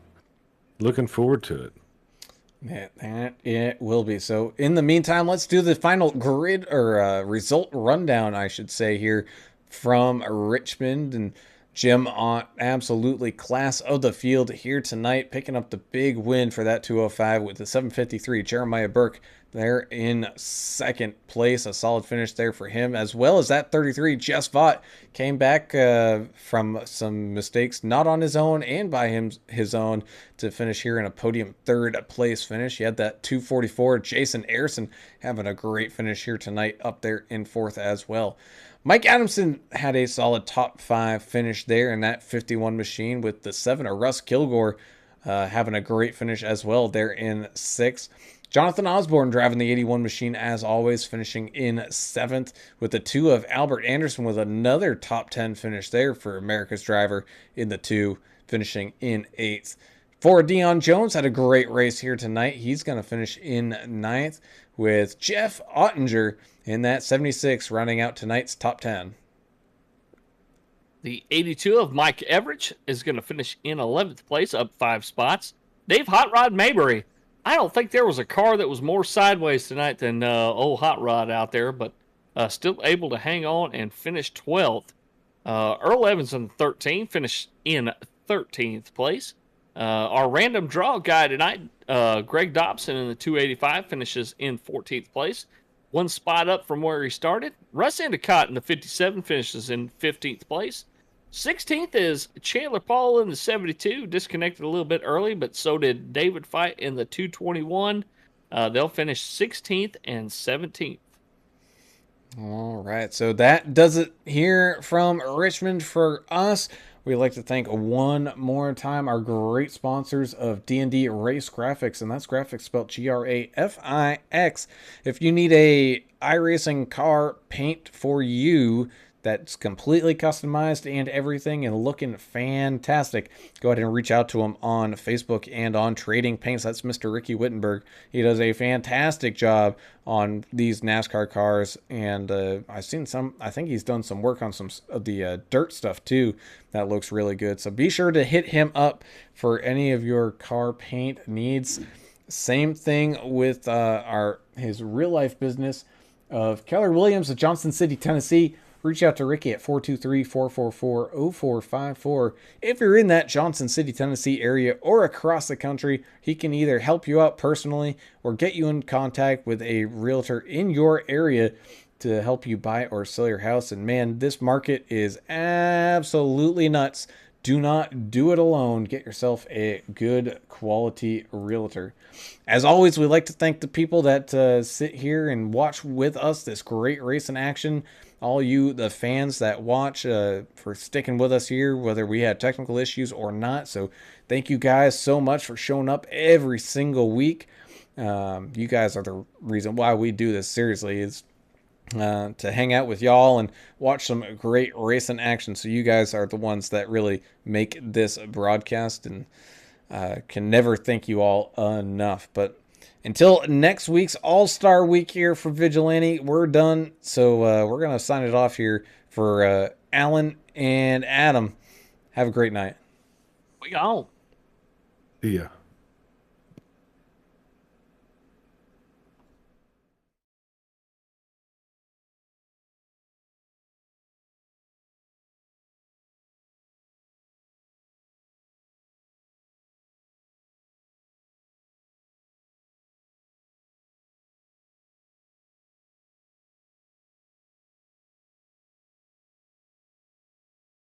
looking forward to it. That it will be. So in the meantime, let's do the final grid or result rundown, I should say, here from Richmond. And Jim on absolutely class of the field here tonight, picking up the big win for that 205 with the 753. Jeremiah Burke there in second place. A solid finish there for him, as well as that 33. Jess Vaught came back from some mistakes, not on his own and by his own, to finish here in a podium third place finish. He had that 244. Jason Ayerson having a great finish here tonight, up there in fourth as well. Mike Adamson had a solid top 5 finish there in that 51 machine with the 7 of Russ Kilgore having a great finish as well there in 6th. Jonathan Osborne driving the 81 machine as always, finishing in 7th with the 2 of Albert Anderson with another top 10 finish there for America's driver in the 2, finishing in 8th. For Dion Jones had a great race here tonight. He's going to finish in 9th with Jeff Ottinger in that 76 rounding out tonight's top 10. The 82 of Mike Everidge is going to finish in 11th place, up 5 spots. Dave Hot Rod Mabry. I don't think there was a car that was more sideways tonight than old Hot Rod out there, but still able to hang on and finish 12th. Earl Evans in 13, finished in 13th place. Our random draw guy tonight, Greg Dobson in the 285, finishes in 14th place. 1 spot up from where he started. Russ Endicott in the 57 finishes in 15th place. 16th is Chandler Paul in the 72, disconnected a little bit early, but so did David Fight in the 221. They'll finish 16th and 17th. All right, so that does it here from Richmond for us. We'd like to thank one more time our great sponsors of D&D Race Graphics, and that's graphics spelled Grafix. If you need a iRacing car paint for you that's completely customized and everything and looking fantastic, go ahead and reach out to him on Facebook and on Trading Paints. That's Mr. Ricky Wittenberg. He does a fantastic job on these NASCAR cars, and I've seen some, I think he's done some work on some of the dirt stuff too that looks really good. So be sure to hit him up for any of your car paint needs. Same thing with his real life business of Keller Williams of Johnson City, Tennessee. Reach out to Ricky at 423-444-0454. If you're in that Johnson City, Tennessee area or across the country, he can either help you out personally or get you in contact with a realtor in your area to help you buy or sell your house. And man, this market is absolutely nuts. Do not do it alone. Get yourself a good quality realtor. As always, we'd like to thank the people that sit here and watch with us this great race in action. All you, the fans that watch, for sticking with us here, whether we had technical issues or not. So thank you guys so much for showing up every single week. You guys are the reason why we do this. Seriously, is to hang out with y'all and watch some great racing action. So you guys are the ones that really make this broadcast, and can never thank you all enough. But until next week's All-Star Week here for Vigilante, we're done. So we're going to sign it off here for Alan and Adam. Have a great night. We gone. See ya.